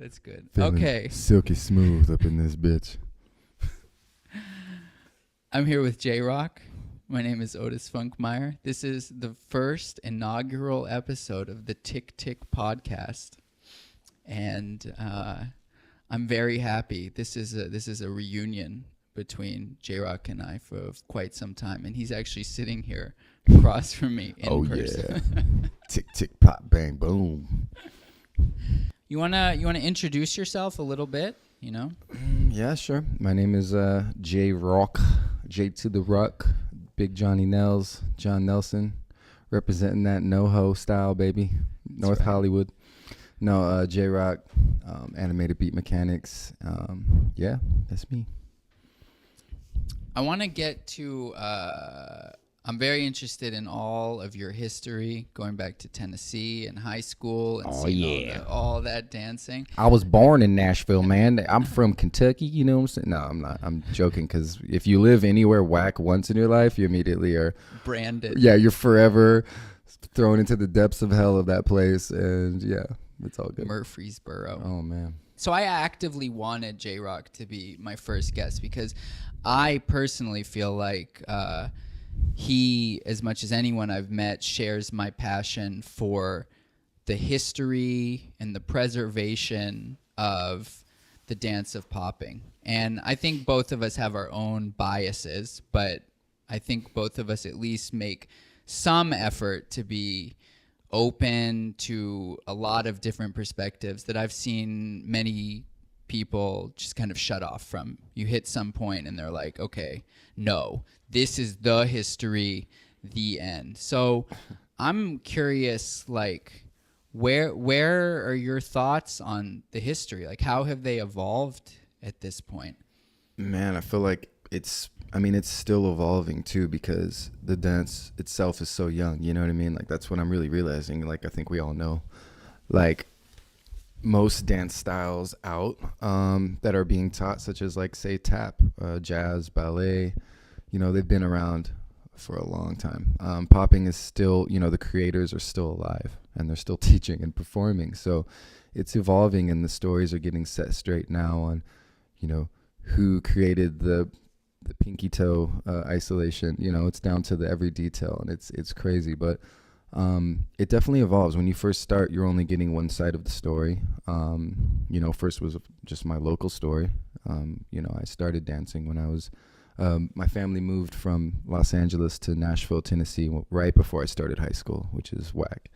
That's good. Feeling Okay. silky smooth up in this bitch. I'm here with JRock. My name is Otis Funkmeyer. This is the first inaugural episode of the TICTICPODCAst. And I'm very happy. This is a reunion between JRock and I for quite some time. And he's actually sitting here across from me in person. Yeah. Tick, tick, pop, bang, boom. You wanna introduce yourself a little bit, you know? Yeah, sure. My name is JRock, J to the Rock, Big Johnny Nels, John Nelson, representing that NoHo style, baby. North right. Hollywood. No, JRock, animated beat mechanics. Yeah, that's me. I want to get to, I'm very interested in all of your history, going back to Tennessee and high school and seeing all that dancing. I was born in Nashville, man. I'm from Kentucky, you know what I'm saying? No, I'm not. I'm joking, because if you live anywhere whack once in your life, you immediately are branded. Yeah, you're forever thrown into the depths of hell of that place, and yeah, it's all good. Murfreesboro. Oh, man. So I actively wanted JRock to be my first guest because I personally feel like he, as much as anyone I've met, shares my passion for the history and the preservation of the dance of popping. And I think both of us have our own biases, but I think both of us at least make some effort to be open to a lot of different perspectives that I've seen many people just kind of shut off from. You hit some point and they're like, okay, no, this is the history, the end. So I'm curious, like, where are your thoughts on the history? Like, how have they evolved at this point? Man, I feel like it's still evolving too, because the dance itself is so young, you know what I mean? Like, that's what I'm really realizing. Like, I think we all know, like, most dance styles out that are being taught, such as, like, say, tap, jazz, ballet, you know, they've been around for a long time. Popping is still, you know, the creators are still alive and they're still teaching and performing. So it's evolving, and the stories are getting set straight now on, you know, who created the pinky toe isolation. You know, it's down to the every detail, and it's crazy. But it definitely evolves. When you first start, you're only getting one side of the story. You know, first was just my local story. You know, I started dancing when I was, my family moved from Los Angeles to Nashville, Tennessee, right before I started high school, which is whack.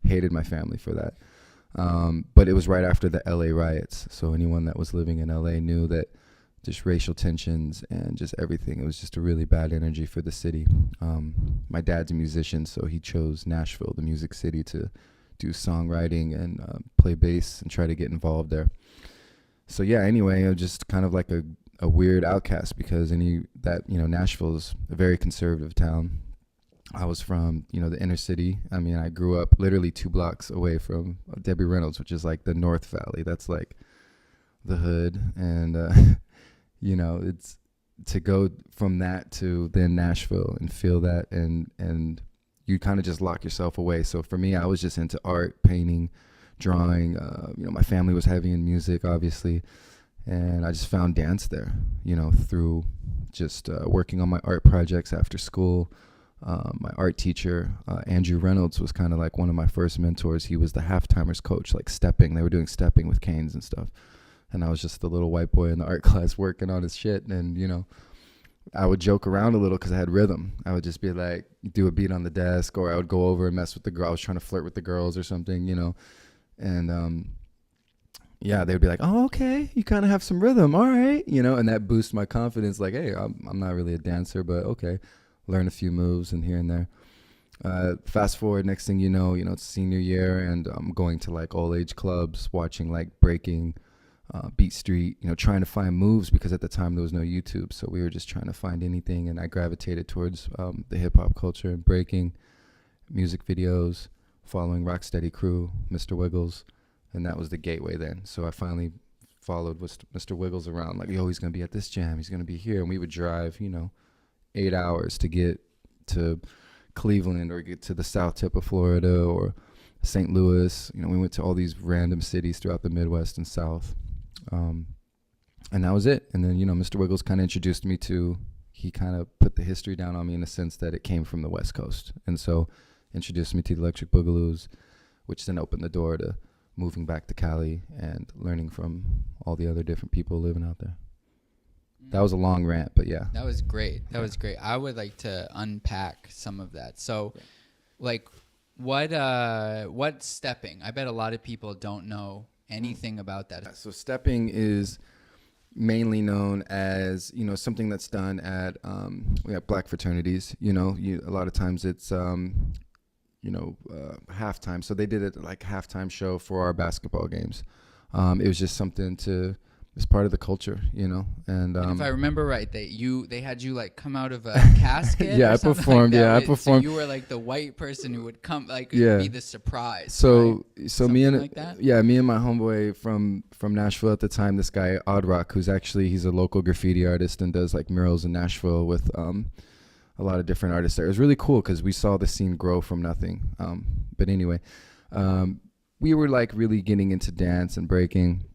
Hated my family for that. But it was right after the LA riots. So anyone that was living in LA knew that just racial tensions and just everything. It was just a really bad energy for the city. My dad's a musician, so he chose Nashville, the music city, to do songwriting and play bass and try to get involved there. So yeah, anyway, I was just kind of like a weird outcast, because Nashville is a very conservative town. I was from, you know, the inner city. I mean, I grew up literally 2 blocks away from Debbie Reynolds, which is like the North Valley. That's like the hood. And you know, it's to go from that to then Nashville and feel that, and you kind of just lock yourself away. So for me, I was just into art, painting, drawing. You know, my family was heavy in music, obviously, and I just found dance there, you know, through just working on my art projects after school. My art teacher, Andrew Reynolds, was kind of like one of my first mentors. He was the halftimers coach, like stepping. They were doing stepping with canes and stuff. And I was just the little white boy in the art class working on his shit. And, you know, I would joke around a little because I had rhythm. I would just be like, do a beat on the desk, or I would go over and mess with the girl. I was trying to flirt with the girls or something, you know. And, yeah, they would be like, oh, okay, you kind of have some rhythm. All right. You know, and that boosts my confidence. Like, hey, I'm not really a dancer, but okay. Learn a few moves and here and there. Fast forward, next thing you know, it's senior year, and I'm going to like all age clubs, watching like breaking, Beat Street, you know, trying to find moves, because at the time there was no YouTube. So we were just trying to find anything. And I gravitated towards the hip hop culture and breaking, music videos, following Rocksteady Crew, Mr. Wiggles. And that was the gateway then. So I finally followed Mr. Wiggles around, like, yo, he's going to be at this jam. He's going to be here. And we would drive, 8 hours to get to Cleveland or get to the south tip of Florida or St. Louis. You know, we went to all these random cities throughout the Midwest and South. And that was it. And then, you know, Mr. Wiggles kind of introduced me to, he kind of put the history down on me in the sense that it came from the West Coast. And so introduced me to the Electric Boogaloos, which then opened the door to moving back to Cali and learning from all the other different people living out there. That was a long rant, but yeah. That was great. That was great. I would like to unpack some of that. So, like, what stepping? I bet a lot of people don't know anything about that. So stepping is mainly known as, you know, something that's done at we have black fraternities. You know, a lot of times it's halftime. So they did it like halftime show for our basketball games. It was just something to. It's part of the culture, you know. And if I remember right, they had you like come out of a casket. Yeah, I performed. Like I performed. So you were like the white person who would come, like, be the surprise. So right? so me and like that? me and my homeboy from Nashville at the time, this guy JRock, who's actually he's a local graffiti artist and does like murals in Nashville with a lot of different artists there. It was really cool because we saw the scene grow from nothing. But anyway, we were like really getting into dance and breaking.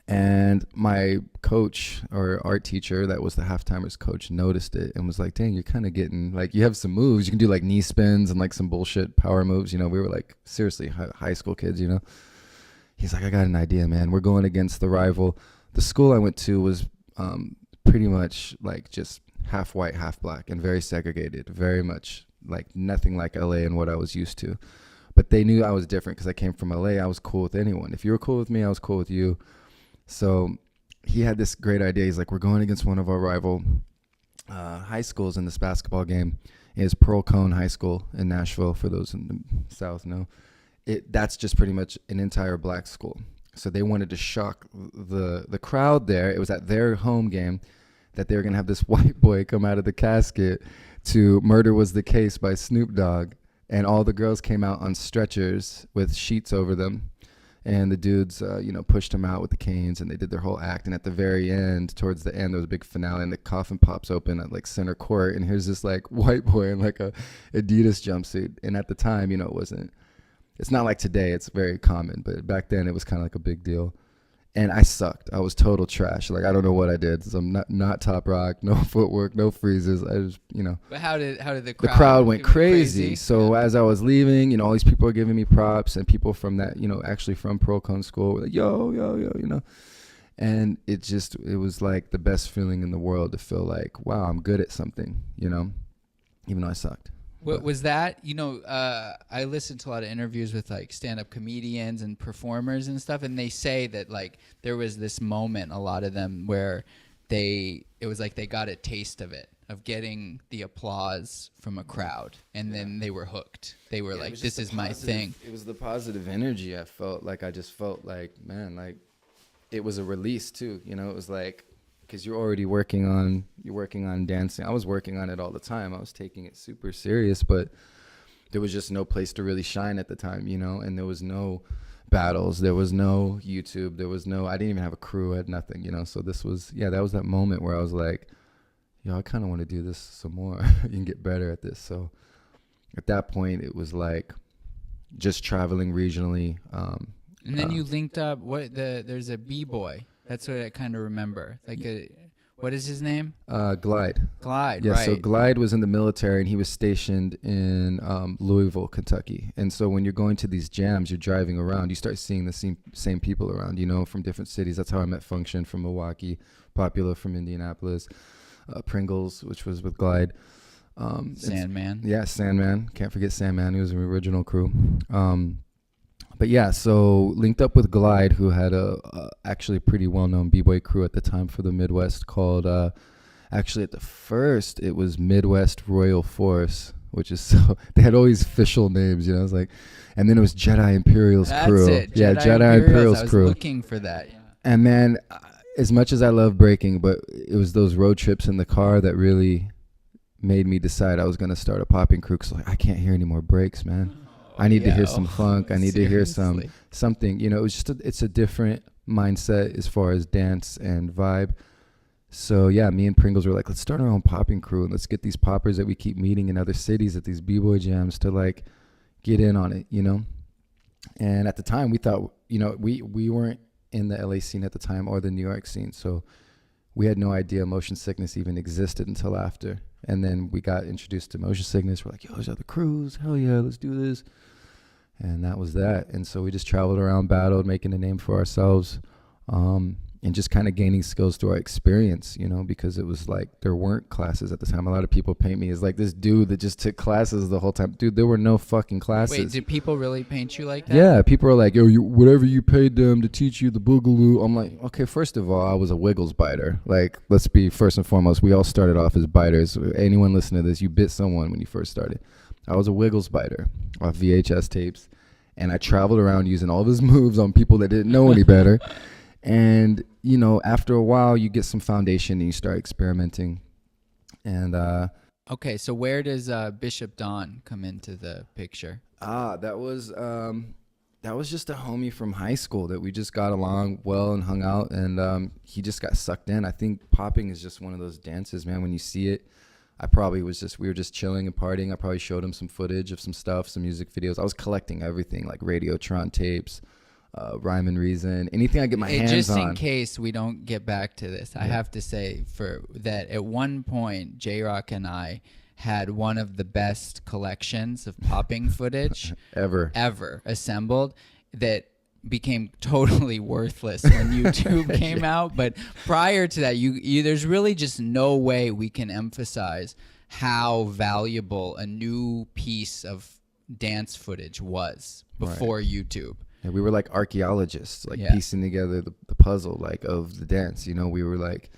And my coach or art teacher, that was the halftimers coach, noticed it and was like, dang, you're kind of getting, like, you have some moves. You can do like knee spins and like some bullshit power moves. You know, we were like seriously high school kids, you know. He's like, I got an idea, man. We're going against the rival. The school I went to was pretty much like just half white, half black and very segregated, very much like nothing like LA and what I was used to. But they knew I was different because I came from LA. I was cool with anyone. If you were cool with me, I was cool with you. So he had this great idea. He's like, we're going against one of our rival high schools in this basketball game. It's Pearl Cone High School in Nashville, for those in the South know. That's just pretty much an entire black school. So they wanted to shock the crowd there. It was at their home game that they were going to have this white boy come out of the casket to Murder Was the Case by Snoop Dogg. And all the girls came out on stretchers with sheets over them. And the dudes, pushed him out with the canes, and they did their whole act. And at the very end, towards the end, there was a big finale, and the coffin pops open at like center court, and here's this like white boy in like a Adidas jumpsuit. And at the time, you know, it's not like today. It's very common, but back then it was kind of like a big deal. And I sucked. I was total trash. Like, I don't know what I did. So I'm not top rock, no footwork, no freezes. I just, you know. But how did the crowd? The crowd went crazy. So as I was leaving, you know, all these people are giving me props, and people from that, you know, actually from Pearl Cone School were like, yo, you know. And it was like the best feeling in the world to feel like, wow, I'm good at something, you know, even though I sucked. What was that? You know, I listened to a lot of interviews with like stand-up comedians and performers and stuff, and they say that like there was this moment, a lot of them, where it was like they got a taste of it, of getting the applause from a crowd, and then they were hooked. They were like, this is my thing. It was the positive energy I felt. Like, I just felt like, man, like it was a release too, you know. It was like, because you're working on dancing. I was working on it all the time. I was taking it super serious, but there was just no place to really shine at the time, you know. And there was no battles, there was no YouTube, I didn't even have a crew, I had nothing, you know. So that was that moment where I was like, I kind of want to do this some more and get better at this. So at that point, it was like just traveling regionally. And then you linked up. There's a b-boy. That's what I kind of remember. Like what is his name? Glide. Glide, yeah, right. So Glide was in the military, and he was stationed in Louisville, Kentucky. And so when you're going to these jams, you're driving around, you start seeing the same people around, you know, from different cities. That's how I met Function from Milwaukee, Popular from Indianapolis, Pringles, which was with Glide. Sandman. Yeah, Sandman. Can't forget Sandman. He was an original crew. But yeah, so linked up with Glide, who had a actually pretty well-known b-boy crew at the time for the Midwest called, actually at the first, it was Midwest Royal Force, which is so, they had all these official names, you know. It was like, and then it was Jedi Imperial's crew. That's it. Yeah, Jedi Imperial's crew. I was looking for that. Yeah. And man, as much as I love breaking, but it was those road trips in the car that really made me decide I was going to start a popping crew, because like, I can't hear any more breaks, man. I need to hear some funk. I need to hear something. You know, it's a different mindset as far as dance and vibe. So yeah, me and Pringles were like, let's start our own popping crew, and let's get these poppers that we keep meeting in other cities at these b-boy jams to like get in on it, you know. And at the time, we thought, we weren't in the LA scene at the time or the New York scene. So we had no idea motion sickness even existed until after. And then we got introduced to motion sickness. We're like, yo, there's other crews. Hell yeah, let's do this. And that was that. And so we just traveled around, battled, making a name for ourselves, and just kind of gaining skills through our experience, because it was like there weren't classes at the time. A lot of people paint me as like this dude that just took classes the whole time. Dude, there were no fucking classes. Wait, did people really paint you like that? Yeah, people are like, yo, whatever you paid them to teach you the boogaloo. I'm like, okay, first of all, I was a Wiggles biter. Like, let's be first and foremost, we all started off as biters. Anyone listening to this, you bit someone when you first started. I was a Wiggles biter off VHS tapes, and I traveled around using all of his moves on people that didn't know any better. And, after a while, you get some foundation and you start experimenting. And okay, so where does Bishop Don come into the picture? That was just a homie from high school that we just got along well and hung out, and he just got sucked in. I think popping is just one of those dances, man. When you see it, we were just chilling and partying. I probably showed him some footage of some stuff, some music videos. I was collecting everything, like Radiotron tapes, Rhyme and Reason, anything I get my hands just on. Just in case we don't get back to this, I have to say that at one point, JRock and I had one of the best collections of popping footage ever assembled that became totally worthless when YouTube came out. But prior to that, there's really just no way we can emphasize how valuable a new piece of dance footage was before YouTube. Yeah, we were like archaeologists, like piecing together the puzzle, like of the dance. We were like,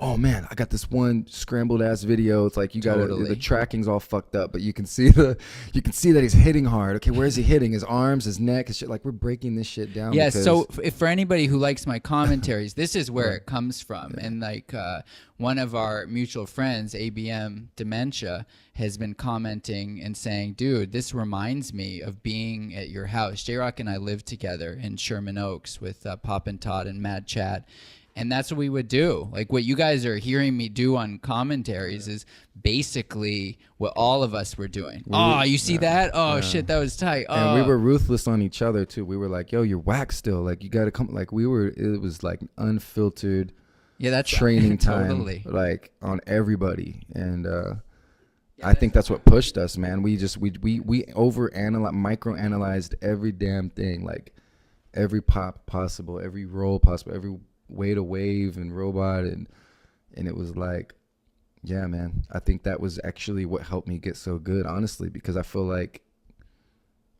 oh man, I got this one scrambled ass video. It's like the tracking's all fucked up, but you can see that he's hitting hard. Okay, where is he hitting? His arms, his neck, his shit. Like, we're breaking this shit down. Yeah. So if for anybody who likes my commentaries, this is where it comes from. Yeah. And like one of our mutual friends, ABM Dementia, has been commenting and saying, dude, this reminds me of being at your house. JRock and I lived together in Sherman Oaks with Pop and Todd and Mad Chat. And that's what we would do. Like, what you guys are hearing me do on commentaries is basically what all of us were doing. You see that? Oh, shit, that was tight. And we were ruthless on each other, too. We were like, yo, you're whack still. Like, you got to come. Like, it was like unfiltered that's training time, totally. Like, on everybody. And I think that's what pushed us, man. We microanalyzed every damn thing. Like, every pop possible, every roll possible, every way to wave and robot, and it was like, yeah, man, I think that was actually what helped me get so good, honestly, because I feel like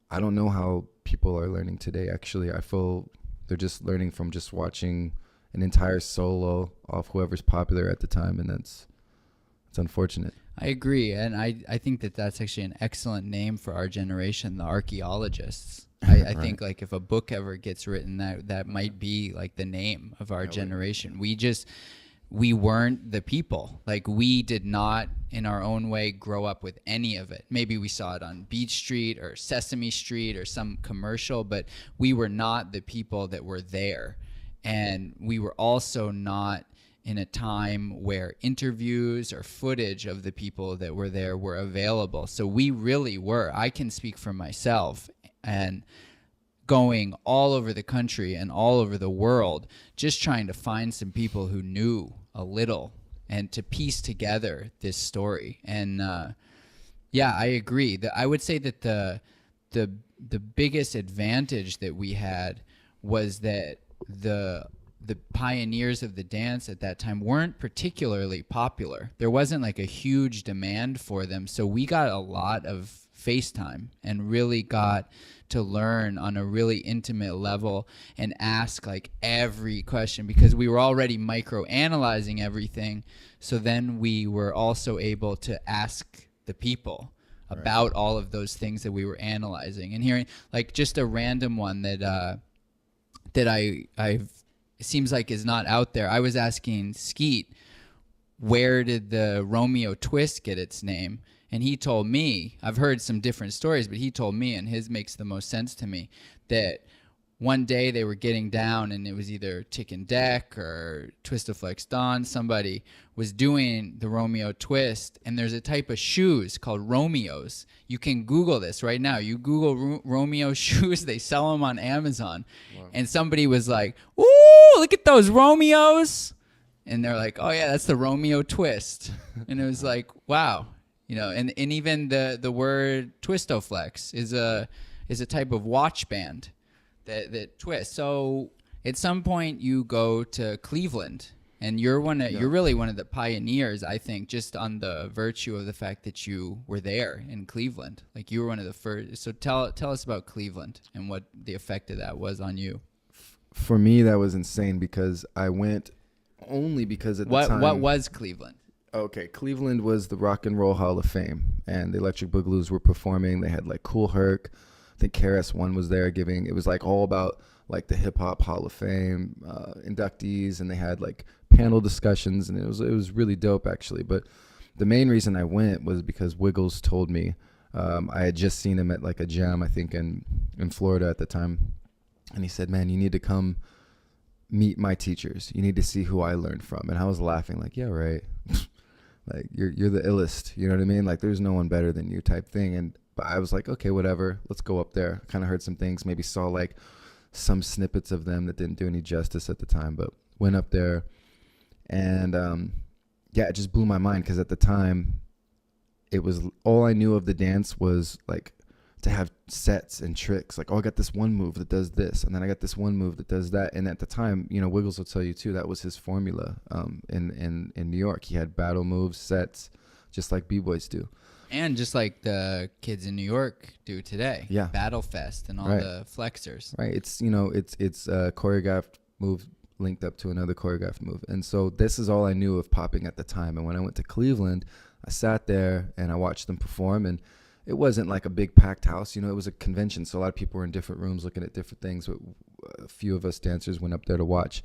I don't know how people are learning today. Actually, I feel they're just learning from just watching an entire solo off whoever's popular at the time, and it's unfortunate. I agree, and I think that's actually an excellent name for our generation, the archaeologists. I think like if a book ever gets written, that might be like the name of our generation. We weren't the people. Like, we did not in our own way grow up with any of it. Maybe we saw it on Beach Street or Sesame Street or some commercial, but we were not the people that were there. And we were also not in a time where interviews or footage of the people that were there were available. So we really were, I can speak for myself, and going all over the country and all over the world, just trying to find some people who knew a little and to piece together this story. And I agree. I would say that the biggest advantage that we had was that the pioneers of the dance at that time weren't particularly popular. There wasn't like a huge demand for them. So we got a lot of FaceTime and really got to learn on a really intimate level and ask like every question, because we were already micro-analyzing everything. So then we were also able to ask the people about all of those things that we were analyzing, and hearing like just a random one that I've it seems like is not out there. I was asking Skeet, where did the Romeo twist get its name? And he told me, I've heard some different stories, but he told me, and his makes the most sense to me, that one day they were getting down, and it was either Tick and Deck or Twist of Flex Dawn. Somebody was doing the Romeo twist, and there's a type of shoes called Romeos. You can Google this right now. You Google Romeo shoes, they sell them on Amazon. Wow. And somebody was like, "Ooh, look at those Romeos." And they're like, "Oh yeah, that's the Romeo twist." And it was like, wow. You know, and even the word Twistoflex is a type of watch band that twists. So at some point you go to Cleveland, and you're really one of the pioneers, I think, just on the virtue of the fact that you were there in Cleveland. Like, you were one of the first. So tell us about Cleveland and what the effect of that was on you. For me, that was insane, because I went only because at the time. What was Cleveland? Okay, Cleveland was the Rock and Roll Hall of Fame, and the Electric Boogaloo's were performing. They had like Kool Herc, I think KRS-One was there giving. It was like all about like the Hip Hop Hall of Fame inductees, and they had like panel discussions, and it was really dope actually. But the main reason I went was because Wiggles told me. I had just seen him at like a jam, I think in Florida at the time, and he said, "Man, you need to come meet my teachers. You need to see who I learned from." And I was laughing like, "Yeah, right." Like, you're the illest, you know what I mean? Like, there's no one better than you type thing. But I was like, okay, whatever, let's go up there. Kind of heard some things, maybe saw like some snippets of them that didn't do any justice at the time, but went up there, and yeah, it just blew my mind, because at the time, it was all I knew of the dance was like to have sets and tricks. Like, oh, I got this one move that does this, and then I got this one move that does that. And at the time, you know, Wiggles will tell you too, that was his formula. In New York, he had battle moves, sets, just like B-boys do, and just like the kids in New York do today. Yeah, Battle Fest and all the flexors. Right. It's, you know, it's a choreographed move linked up to another choreographed move, and so this is all I knew of popping at the time. And when I went to Cleveland, I sat there and I watched them perform, and it wasn't like a big packed house, you know, it was a convention. So a lot of people were in different rooms looking at different things. A few of us dancers went up there to watch.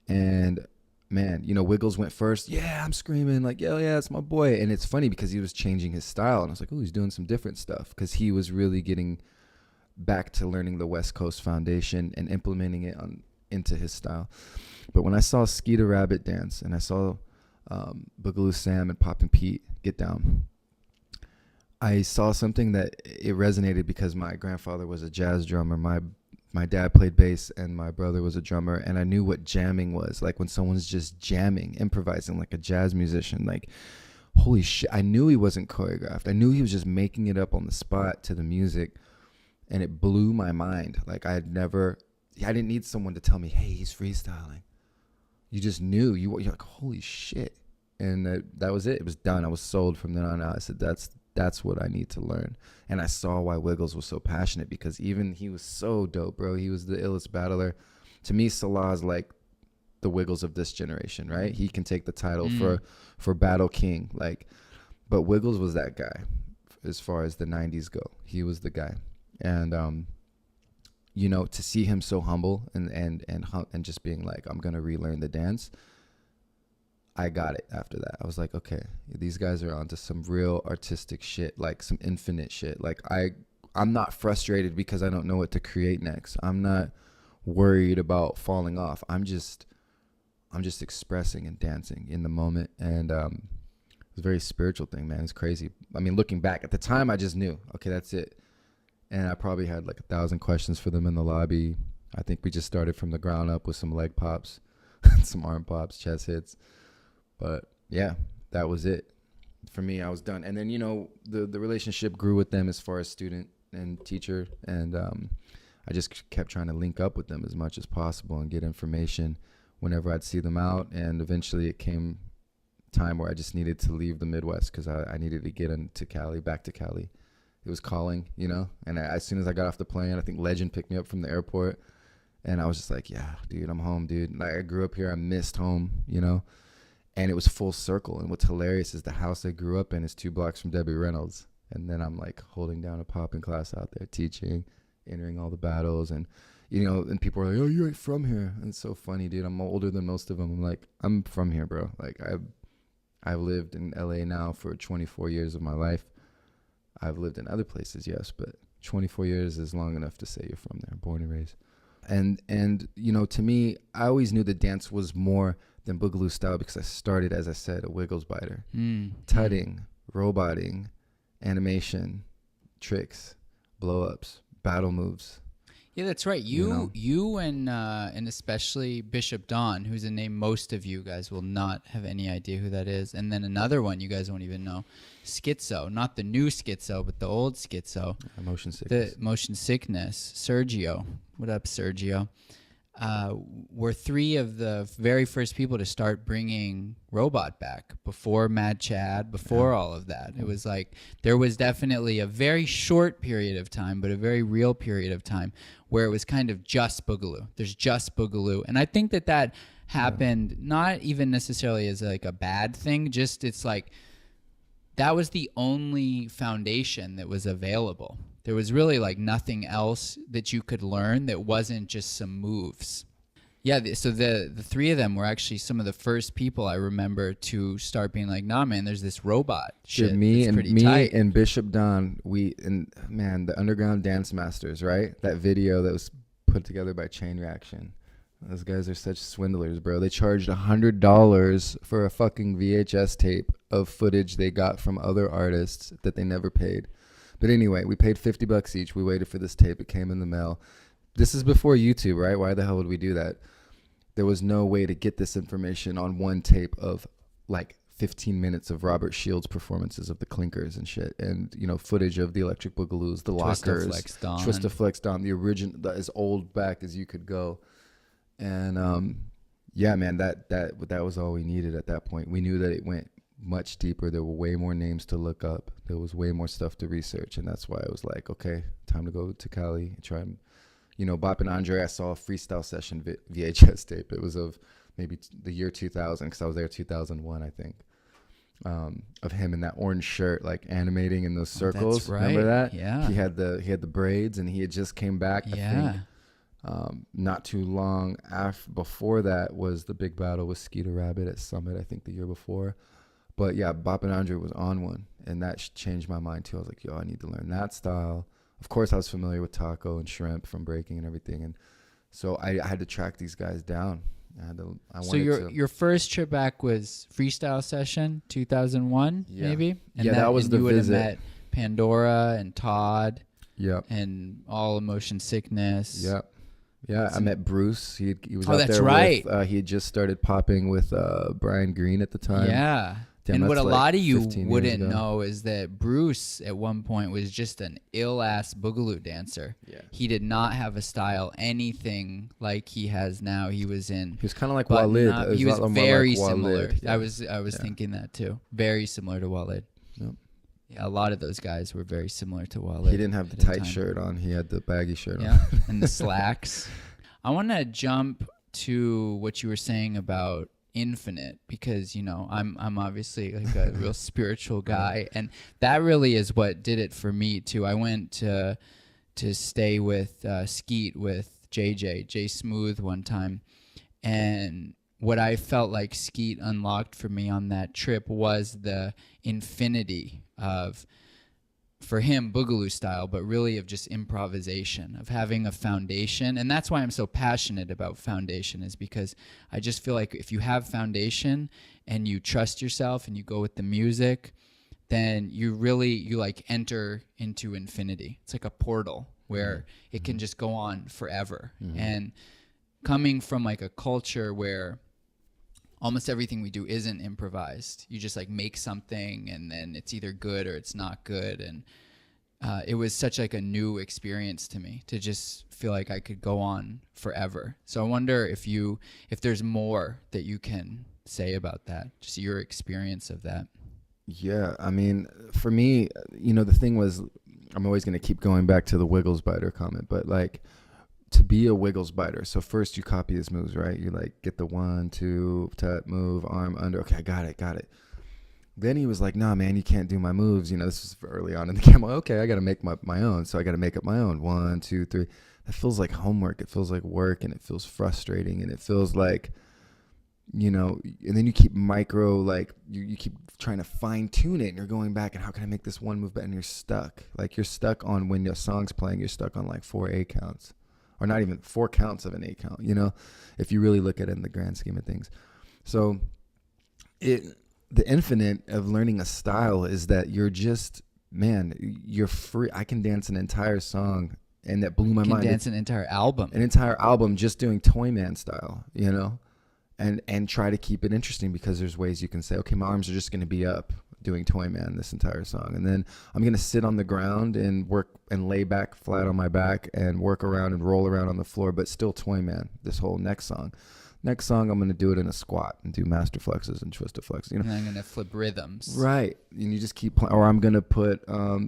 And man, you know, Wiggles went first. Yeah, I'm screaming like, yeah, it's my boy. And it's funny because he was changing his style. And I was like, oh, he's doing some different stuff, because he was really getting back to learning the West Coast foundation and implementing it into his style. But when I saw Skeeter Rabbit dance, and I saw Boogaloo Sam and Poppin' Pete get down, I saw something that it resonated, because my grandfather was a jazz drummer. My dad played bass, and my brother was a drummer, and I knew what jamming was. Like, when someone's just jamming, improvising like a jazz musician, like, holy shit. I knew he wasn't choreographed. I knew he was just making it up on the spot to the music, and it blew my mind. Like, I didn't need someone to tell me, hey, he's freestyling. You just knew. You're like, holy shit. And that was it. It was done. I was sold from then on out. I said, that's what I need to learn. And I saw why Wiggles was so passionate, because even he was so dope, bro. He was the illest battler. To me, Salah's like the Wiggles of this generation, right? He can take the title for Battle King. Like, but Wiggles was that guy as far as the 90s go. He was the guy. And you know, to see him so humble and just being like, I'm going to relearn the dance, I got it after that. I was like, okay, these guys are onto some real artistic shit, like some infinite shit. Like, I'm not frustrated because I don't know what to create next. I'm not worried about falling off. I'm just expressing and dancing in the moment. And it's a very spiritual thing, man. It's crazy. I mean, looking back at the time, I just knew, okay, that's it. And I probably had like 1,000 questions for them in the lobby. I think we just started from the ground up with some leg pops, some arm pops, chest hits. But yeah, that was it. For me, I was done. And then, you know, the relationship grew with them as far as student and teacher. And I just kept trying to link up with them as much as possible and get information whenever I'd see them out. And eventually it came time where I just needed to leave the Midwest, because I needed to get into Cali, back to Cali. It was calling, you know. And as soon as I got off the plane, I think Legend picked me up from the airport. And I was just like, yeah, dude, I'm home, dude. Like, I grew up here. I missed home, you know. And it was full circle. And what's hilarious is the house I grew up in is 2 blocks from Debbie Reynolds. And then I'm like holding down a popping class out there, teaching, entering all the battles. And, you know, and people are like, oh, you ain't from here. And it's so funny, dude. I'm older than most of them. I'm like, I'm from here, bro. Like, I've lived in LA now for 24 years of my life. I've lived in other places, yes, but 24 years is long enough to say you're from there, born and raised. And you know, to me, I always knew the dance was more than boogaloo style because I started, as I said, a Wiggles biter, tutting, roboting, animation, tricks, blow ups, battle moves. Yeah, that's right. You and especially Bishop Don, who's a name most of you guys will not have any idea who that is. And then another one you guys won't even know, Schizo, not the new Schizo, but the old Schizo. Motion sickness. The motion sickness. Sergio, what up, Sergio? Were three of the very first people to start bringing robot back before Mad Chad, before all of that. It was like there was definitely a very short period of time, but a very real period of time where it was kind of just boogaloo. There's just boogaloo. And I think that happened not even necessarily as like a bad thing, just it's like that was the only foundation that was available. There was really like nothing else that you could learn that wasn't just some moves. Yeah, so the three of them were actually some of the first people I remember to start being like, nah, man, there's this robot shit. Me tight. and Bishop Don, the Underground Dance Masters, right? That video that was put together by Chain Reaction. Those guys are such swindlers, bro. They charged $100 for a fucking VHS tape of footage they got from other artists that they never paid. But anyway, we paid $50 each. We waited for this tape. It came in the mail. This is before YouTube, right? Why the hell would we do that? There was no way to get this information on one tape of like 15 minutes of Robert Shields' performances of the Clinkers and shit. And, you know, footage of the Electric Boogaloos, the Lockers, Twista Flex Don, the original, as old back as you could go. And, yeah, man, that was all we needed at that point. We knew that it went much deeper. There were way more names to look up. There was way more stuff to research, and that's why I was like, okay, time to go to Cali and try and, you know, Bop and Andre. I saw a freestyle session VHS tape. It was of maybe the year 2000 because I was there 2001, I think. Of him in that orange shirt, like animating in those circles. That's right. Remember that? Yeah. He had the braids, and he had just came back. Yeah. I think not too long before that was the big battle with Skeeter Rabbit at Summit. I think the year before. But yeah, Bop and Andre was on one, and that changed my mind too. I was like, yo, I need to learn that style. Of course, I was familiar with Taco and Shrimp from breaking and everything, and so I had to track these guys down. So your first trip back was freestyle session 2001, maybe. And that was the you visit. Would have met Pandora and Todd. Yep. And all Emotion Sickness. Yep. Yeah, I met Bruce. He was out that's there right. with, he had just started popping with Brian Green at the time. Yeah. Damn, and what a like lot of you 15 wouldn't years ago. know is that Bruce at one point was just an ill-ass boogaloo dancer. Yeah. He did not have a style anything like he has now. He was kind of like Walid. He was very similar. Yeah. I was thinking that too. Very similar to Walid. Yep. Yeah, a lot of those guys were very similar to Walid. He didn't have the tight shirt on. He had the baggy shirt on. And the slacks. I want to jump to what you were saying about Infinite, because, you know, I'm obviously like a real spiritual guy, and that really is what did it for me too. I went to stay with Skeet with J Smooth one time, and what I felt like Skeet unlocked for me on that trip was the infinity of, for him, boogaloo style, but really of just improvisation, of having a foundation. And that's why I'm so passionate about foundation, is because I just feel like if you have foundation and you trust yourself and you go with the music, then you like enter into infinity. It's like a portal where it can just go on forever. And coming from like a culture where almost everything we do isn't improvised. You just like make something and then it's either good or it's not good. And it was such like a new experience to me to just feel like I could go on forever. So I wonder if there's more that you can say about that, just your experience of that. Yeah, I mean, for me, you know, the thing was, I'm always going to keep going back to the Wiggles biter comment, but like, to be a Wiggles biter, so first you copy his moves, right? You like get the 1, 2, tut, move, arm, under. Okay, got it. Then he was like, nah, man, you can't do my moves. You know, this was early on in the game. Okay, I got to make my own. So I got to make up my own. 1, 2, 3. That feels like homework. It feels like work, and it feels frustrating, and it feels like, you know, and then you keep like you keep trying to fine tune it, and you're going back and how can I make this one move better? And you're stuck. Like you're stuck on when your song's playing, you're stuck on like 4 8 counts. or not even 4 counts of an 8 count, you know, if you really look at it in the grand scheme of things. So the infinite of learning a style is that you're just, man, you're free. I can dance an entire song, and that blew my mind. Dance an entire album. An entire album just doing Toyman style, you know, and try to keep it interesting, because there's ways you can say, okay, my arms are just going to be up doing Toyman this entire song, and then I'm going to sit on the ground and work and lay back flat on my back and work around and roll around on the floor, but still Toyman this whole next song. Next song, I'm going to do it in a squat and do master flexes and twisted flexes. You know, and I'm going to flip rhythms. Right, and you just keep playing. Or I'm going to put,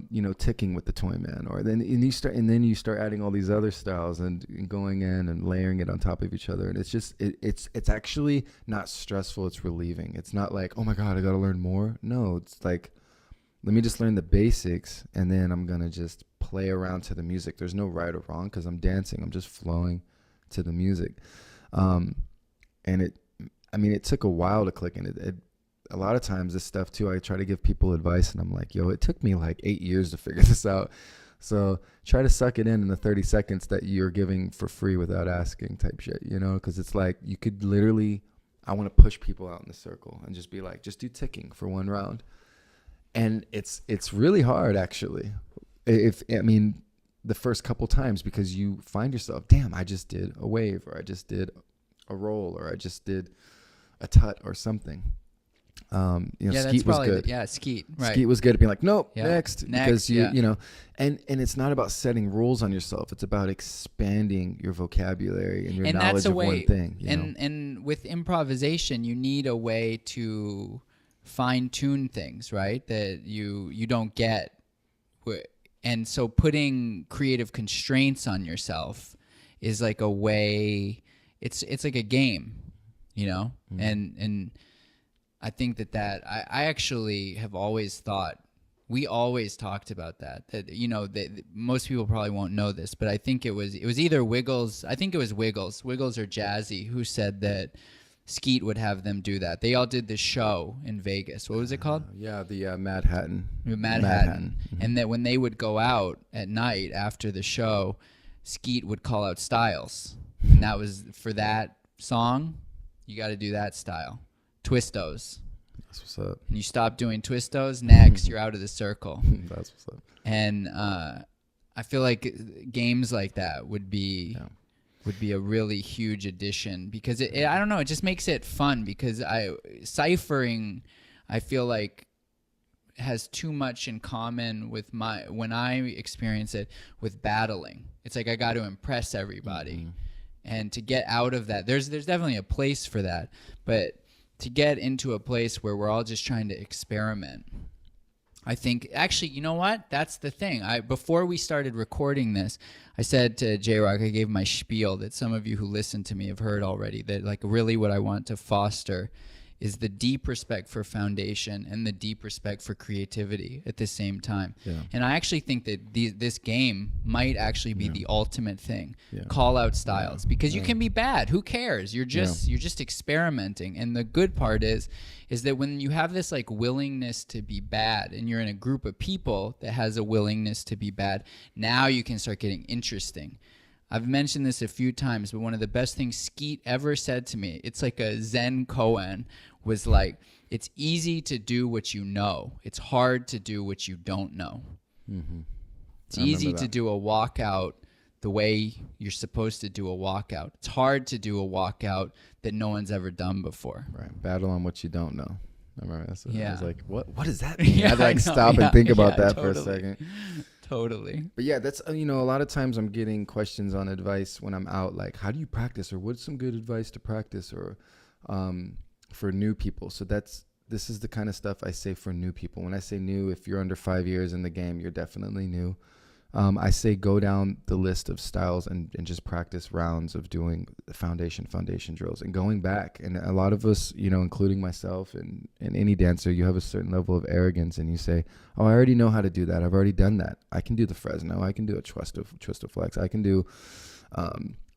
you know, ticking with the Toyman. Or then you start adding all these other styles and going in and layering it on top of each other. And it's just it's actually not stressful. It's relieving. It's not like, oh my God, I got to learn more. No, it's like, let me just learn the basics, and then I'm going to just play around to the music. There's no right or wrong, because I'm dancing. I'm just flowing to the music. And it took a while to click. And a lot of times this stuff too, I try to give people advice, and I'm like, yo, it took me like 8 years to figure this out. So try to suck it in the 30 seconds that you're giving for free without asking type shit, you know? Because it's like, you could literally, I want to push people out in the circle and just be like, just do ticking for 1 round. And it's really hard, actually. The first couple times, because you find yourself, damn, I just did a wave, or I just did a roll, or I just did a tut or something. Skeet was good. Skeet. Right. Skeet was good at being like, nope, yeah. next, because you know, and it's not about setting rules on yourself. It's about expanding your vocabulary and your knowledge of one thing. And with improvisation, you need a way to fine tune things, right? That you don't get, and so putting creative constraints on yourself is like a way. It's like a game, you know, and I think that I actually have always thought, we always talked about that you know, that most people probably won't know this, but I think it was either Wiggles, I think it was Wiggles or Jazzy, who said that Skeet would have them do that. They all did this show in Vegas. What was it called? The Mad Hatton. Mad Hatton. Mm-hmm. And that when they would go out at night after the show, Skeet would call out styles. And that was, for that song, you got to do that style. Twistos. That's what's up. And you stop doing twistos, next, you're out of the circle. That's what's up. And I feel like games like that would be a really huge addition, because I don't know, it just makes it fun, because ciphering, I feel like, has too much in common with when I experience it with battling. It's like I got to impress everybody. Mm-hmm. And to get out of that, there's definitely a place for that, but to get into a place where we're all just trying to experiment, I think, actually, you know what? That's the thing. Before we started recording this, I said to JRock, I gave my spiel that some of you who listen to me have heard already, that like really what I want to foster is the deep respect for foundation and the deep respect for creativity at the same time. Yeah. And I actually think that this game might actually be the ultimate thing. Yeah. Call out styles, because you can be bad. Who cares? You're just experimenting. And the good part is that when you have this like willingness to be bad, and you're in a group of people that has a willingness to be bad, now you can start getting interesting. I've mentioned this a few times, but one of the best things Skeet ever said to me, it's like a Zen koan, was like, it's easy to do what you know. It's hard to do what you don't know. Mm-hmm. It's easy to do a walkout the way you're supposed to do a walkout. It's hard to do a walkout that no one's ever done before. Right. Battle on what you don't know. I remember that. I was like, what does that mean? I had to stop and think about that totally. For a second. Totally. But yeah, that's, a lot of times I'm getting questions on advice when I'm out, like, how do you practice, or what's some good advice to practice, or for new people. So this is the kind of stuff I say for new people. When I say new, if you're under 5 years in the game, you're definitely new. I say go down the list of styles and just practice rounds of doing the foundation drills and going back. And a lot of us, including myself and any dancer, you have a certain level of arrogance and you say, oh, I already know how to do that. I've already done that. I can do the Fresno. I can do a twist of flex. I can do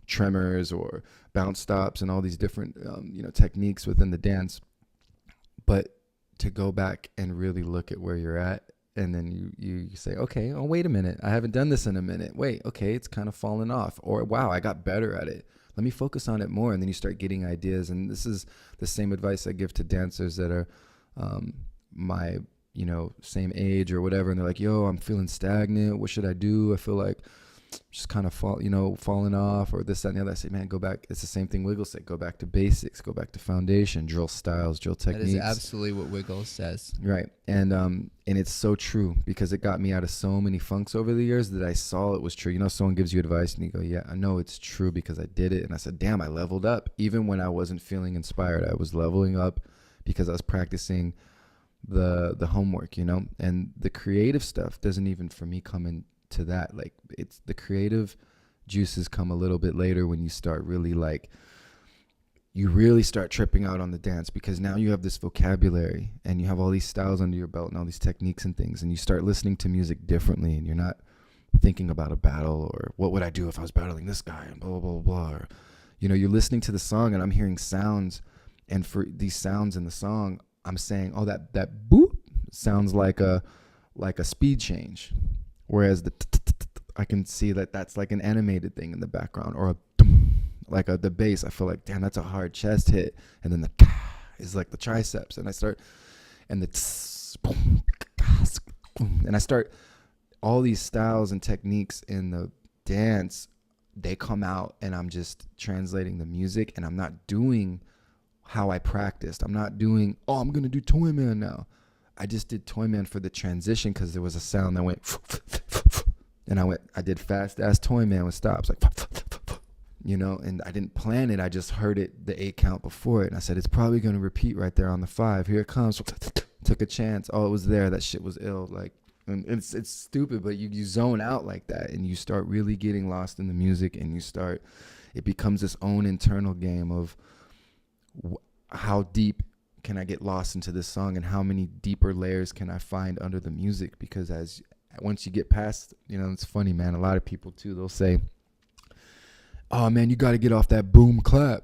tremors or bounce stops and all these different, techniques within the dance. But to go back and really look at where you're at And then you say, okay, oh, wait a minute. I haven't done this in a minute. Wait, okay, it's kind of fallen off. Or, wow, I got better at it. Let me focus on it more. And then you start getting ideas. And this is the same advice I give to dancers that are my, same age or whatever. And they're like, yo, I'm feeling stagnant. What should I do? I feel like just kind of falling off or this, that, and the other. I say, man, go back. It's the same thing Wiggles said. Go back to basics. Go back to foundation. Drill styles. Drill techniques. That is absolutely what Wiggles says. Right. And it's so true because it got me out of so many funks over the years that I saw it was true. Someone gives you advice and you go, yeah, I know it's true because I did it. And I said, damn, I leveled up. Even when I wasn't feeling inspired, I was leveling up because I was practicing the homework, and the creative stuff doesn't even for me come into that. Like, it's the creative juices come a little bit later when you start really you really start tripping out on the dance because now you have this vocabulary and you have all these styles under your belt and all these techniques and things, and you start listening to music differently, and you're not thinking about a battle or what would I do if I was battling this guy and blah, blah, blah, blah. Or, you're listening to the song and I'm hearing sounds, and for these sounds in the song, I'm saying, oh, that boop sounds like a speed change. Whereas I can see that that's like an animated thing in the background, or the bass. I feel like, damn, that's a hard chest hit. And then the is like the triceps. And I start, and I start all these styles and techniques in the dance. They come out and I'm just translating the music, and I'm not doing how I practiced. I'm not doing, oh, I'm going to do Toy Man now. I just did Toy Man for the transition because there was a sound that went, and I did fast ass Toy Man with stops, like, and I didn't plan it. I just heard it, the 8 count before it. And I said, it's probably going to repeat right there on the 5. Here it comes. Took a chance. Oh, it was there. That shit was ill. Like, and it's stupid, but you zone out like that and you start really getting lost in the music, and it becomes this own internal game of how deep can I get lost into this song and how many deeper layers can I find under the music? Because once you get past, it's funny, man. A lot of people too, they'll say, oh man, you got to get off that boom clap.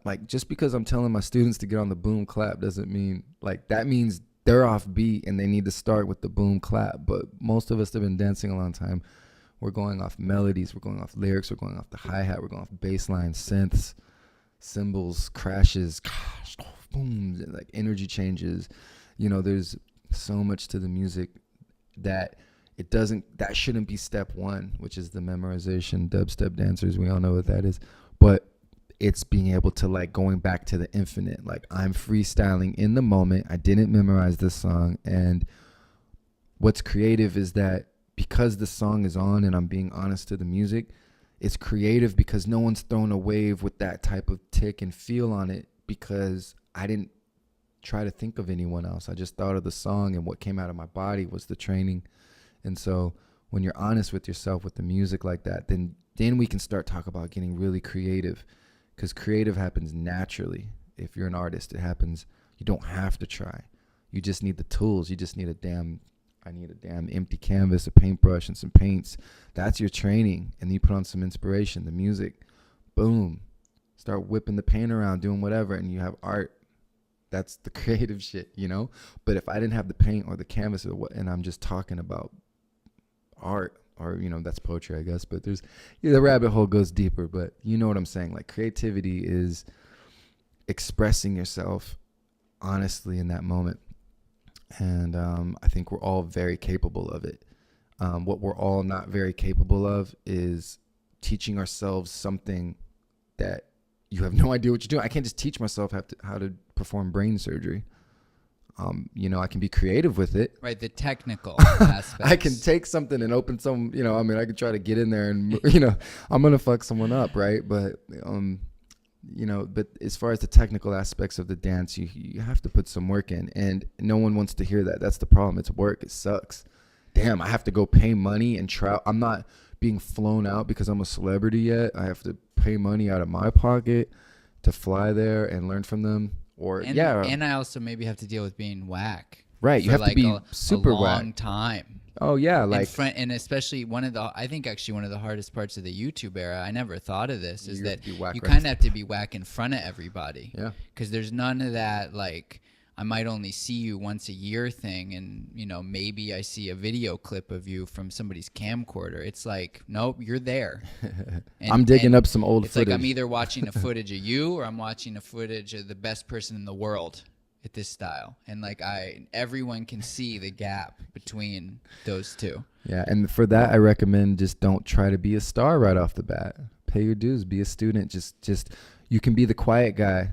Like, just because I'm telling my students to get on the boom clap doesn't mean, like, that means they're off beat and they need to start with the boom clap. But most of us have been dancing a long time. We're going off melodies. We're going off lyrics. We're going off the hi-hat. We're going off bass line, synths, cymbals, crashes, booms, and like energy changes. There's so much to the music that that shouldn't be step one, which is the memorization. Dubstep dancers, we all know what that is. But it's being able to, like, going back to the infinite. Like, I'm freestyling in the moment. I didn't memorize this song. And what's creative is that because the song is on and I'm being honest to the music, it's creative because no one's thrown a wave with that type of tick and feel on it, because I didn't try to think of anyone else. I just thought of the song, and what came out of my body was the training. And so when you're honest with yourself with the music like that, then we can start talking about getting really creative, because creative happens naturally. If you're an artist, it happens. You don't have to try. You just need the tools. You just need I need a damn empty canvas, a paintbrush, and some paints. That's your training. And then you put on some inspiration, the music, boom. Start whipping the paint around, doing whatever, and you have art. That's the creative shit, But if I didn't have the paint or the canvas and I'm just talking about art, or, that's poetry, I guess. But the rabbit hole goes deeper, but you know what I'm saying? Like, creativity is expressing yourself honestly in that moment. And I think we're all very capable of it. What we're all not very capable of is teaching ourselves something that you have no idea what you're doing. I can't just teach myself how to perform brain surgery. I can be creative with it. Right, the technical aspects. I can take something and open some, I can try to get in there and, I'm going to fuck someone up, right? But, but as far as the technical aspects of the dance, you have to put some work in, and no one wants to hear that. That's the problem. It's work. It sucks. Damn, I have to go pay money and try. I'm not being flown out because I'm a celebrity yet. I have to pay money out of my pocket to fly there and learn from them. And I also maybe have to deal with being whack. Right, you have to be super whack. A long time. Oh yeah, and especially one of the hardest parts of the YouTube era. I never thought of this is that you kind of have to be whack in front of everybody. Yeah, because there's none of that, like, I might only see you once a year thing, and maybe I see a video clip of you from somebody's camcorder. It's like, nope, you're there. I'm digging up some old footage. It's like I'm either watching a footage of you or I'm watching a footage of the best person in the world at this style, and like everyone can see the gap between those two. Yeah, and for that, I recommend just don't try to be a star right off the bat. Pay your dues, be a student. Just you can be the quiet guy,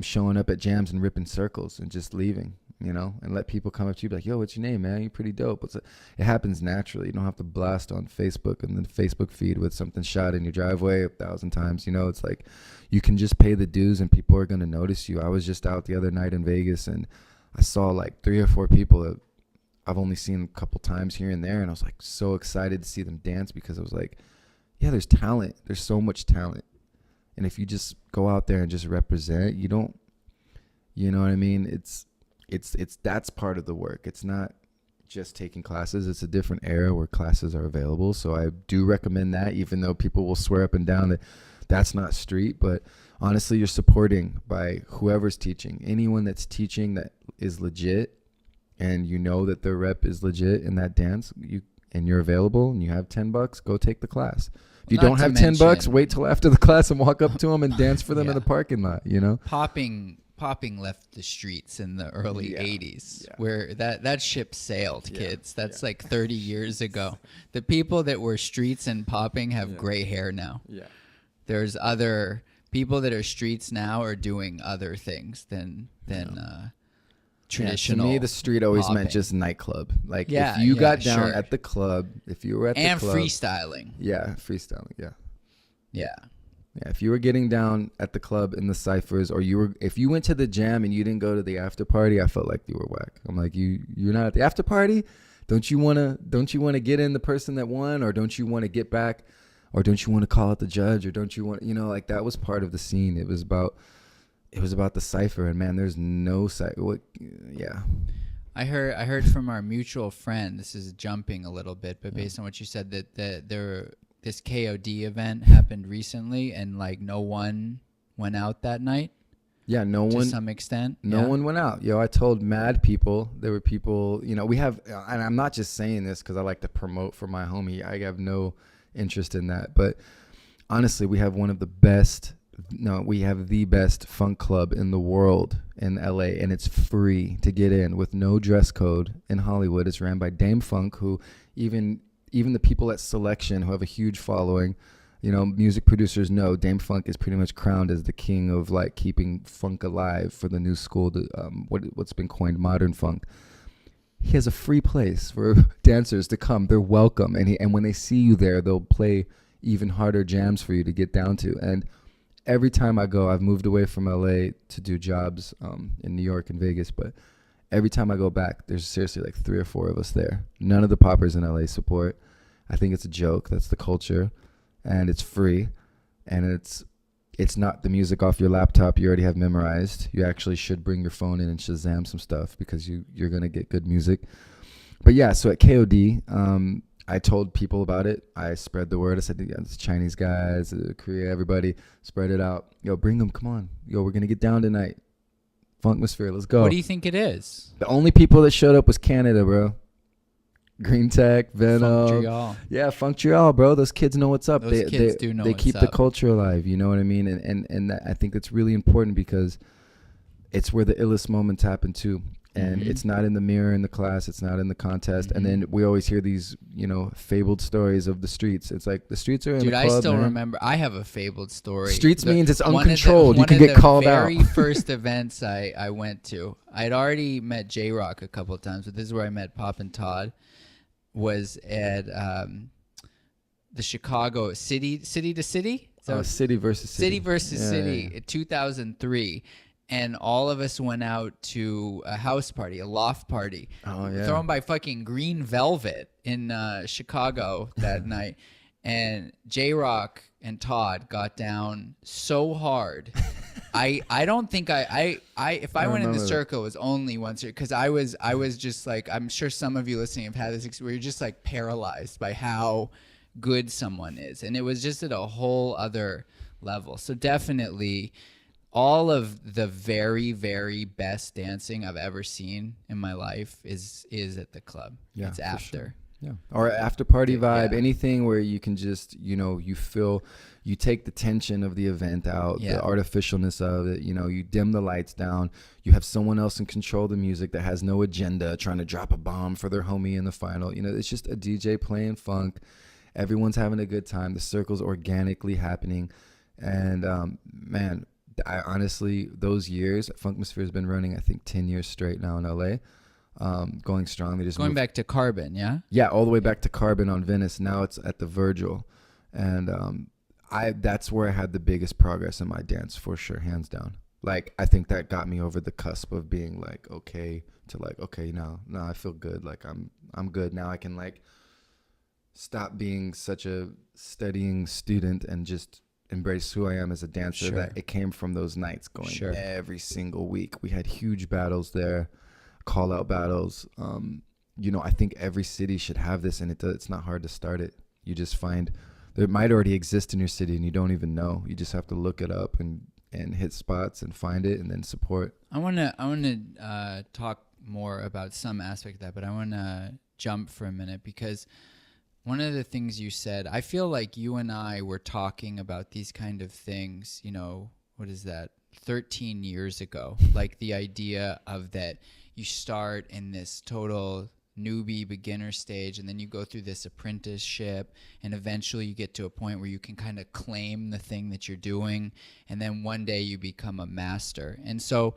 showing up at jams and ripping circles and just leaving, and let people come up to you be like, yo, what's your name, man? You're pretty dope. It happens naturally. You don't have to blast on Facebook and the Facebook feed with something shot in your driveway 1,000 times. It's like you can just pay the dues and people are going to notice you. I was just out the other night in Vegas and I saw like 3 or 4 people that I've only seen a couple times here and there, and I was like so excited to see them dance because I was like, yeah, there's talent. There's so much talent. And if you just go out there and just represent, you know what I mean? It's that's part of the work. It's not just taking classes. It's a different era where classes are available. So I do recommend that, even though people will swear up and down that that's not street. But honestly, you're supporting by whoever's teaching. Anyone that's teaching that is legit, and that their rep is legit in that dance, and you're available and you have $10, go take the class. If you don't have $10, wait till after the class and walk up to them and dance for them in the parking lot, Popping left the streets in the early 80s, where that ship sailed, kids. That's like 30 years ago. The people that were streets and popping have gray hair now. Yeah. There's other people that are streets now are doing other things than traditional. To me, the street always meant just nightclub. Like if you got down at the club, if you were at the club. And freestyling. Yeah, freestyling, yeah. Yeah. Yeah, if you were getting down at the club in the cyphers, or if you went to the jam and you didn't go to the after party, I felt like you were whack. I'm like, you're not at the after party? Don't you wanna get in the person that won, or don't you want to get back, or don't you want to call out the judge, or don't you want, like that was part of the scene. It was about the cypher, and man, there's no cypher. Yeah. I heard from our mutual friend. This is jumping a little bit, but based on what you said, that this KOD event happened recently, and like no one went out that night. Yeah, no one. To some extent. No one went out. I told mad people. There were people. We have, and I'm not just saying this because I like to promote for my homie. I have no interest in that, but honestly, we have we have the best funk club in the world in LA, and it's free to get in with no dress code in Hollywood. It's ran by Dame Funk, who even the people at Selection, who have a huge following, music producers know Dame Funk is pretty much crowned as the king of like keeping funk alive for the new school, what's been coined modern funk. He has a free place for dancers to come. They're welcome, and when they see you there, they'll play even harder jams for you to get down to. And every time I go, I've moved away from LA to do jobs in New York and Vegas, but every time I go back, there's seriously like 3 or 4 of us there. None of the poppers in LA support. I think it's a joke. That's the culture, and it's free, and it's not the music off your laptop you already have memorized. You actually should bring your phone in and Shazam some stuff because you're gonna get good music. But yeah, so at KOD, I told people about it. I spread the word. I said, it's Chinese guys, Korea, everybody, spread it out. Yo, bring them. Come on. Yo, we're gonna get down tonight. Funkmosphere, let's go. What do you think it is? The only people that showed up was Canada, bro. Green Tech, Venom. Funktrial. Yeah, Funktrial, bro. Those kids know what's up. Those kids do know what's up. They keep the culture alive, you know what I mean? And I think that's really important because it's where the illest moments happen too. And it's not in the mirror in the class. It's not in the contest. And then we always hear these, fabled stories of the streets. It's like the streets are in the club. Dude, I still remember. I have a fabled story. Streets means it's uncontrolled. You can get called out. One of the very first events I went to, I'd already met JRock a couple of times, but this is where I met Pop and Todd, was at the Chicago City to City? City versus City. City versus City in 2003. And all of us went out to a house party, a loft party, thrown by fucking Green Velvet in Chicago that night. And JRock and Todd got down so hard. I don't think if I went in the circle, it was only once, because I was just like, I'm sure some of you listening have had this experience where you're just like paralyzed by how good someone is. And it was just at a whole other level. So definitely all of the very, very best dancing I've ever seen in my life is at the club. Yeah, it's for after. sure. Yeah. Or after party vibe, Yeah. anything where you can just, you feel, you take the tension of the event out, Yeah. the artificialness of it, you dim the lights down, you have someone else in control of the music that has no agenda trying to drop a bomb for their homie in the final. It's just a DJ playing funk. Everyone's having a good time. The circle's organically happening. And man, I honestly, those years, Funkmasphere has been running, I think 10 years straight now in LA. Going strong. They just Going moved, back to Carbon, yeah? yeah, all the way back to Carbon on Venice. Now it's at the Virgil, and that's where I had the biggest progress in my dance for sure, hands down. Like I think that got me over the cusp of being like okay to like okay now I feel good. Like I'm good now. I can like stop being such a studying student and just embrace who I am as a dancer. Sure. That it came from those nights going Sure. every single week. We had huge battles there. Call out battles. I think every city should have this, and it's not hard to start it. You just find it might already exist in your city and you don't even know. You just have to look it up and hit spots and find it and then support. I wanna talk more about some aspect of that, but I wanna jump for a minute because one of the things you said, I feel like you and I were talking about these kind of things, what is that, 13 years ago, like the idea of that you start in this total newbie beginner stage and then you go through this apprenticeship and eventually you get to a point where you can kind of claim the thing that you're doing and then one day you become a master. And so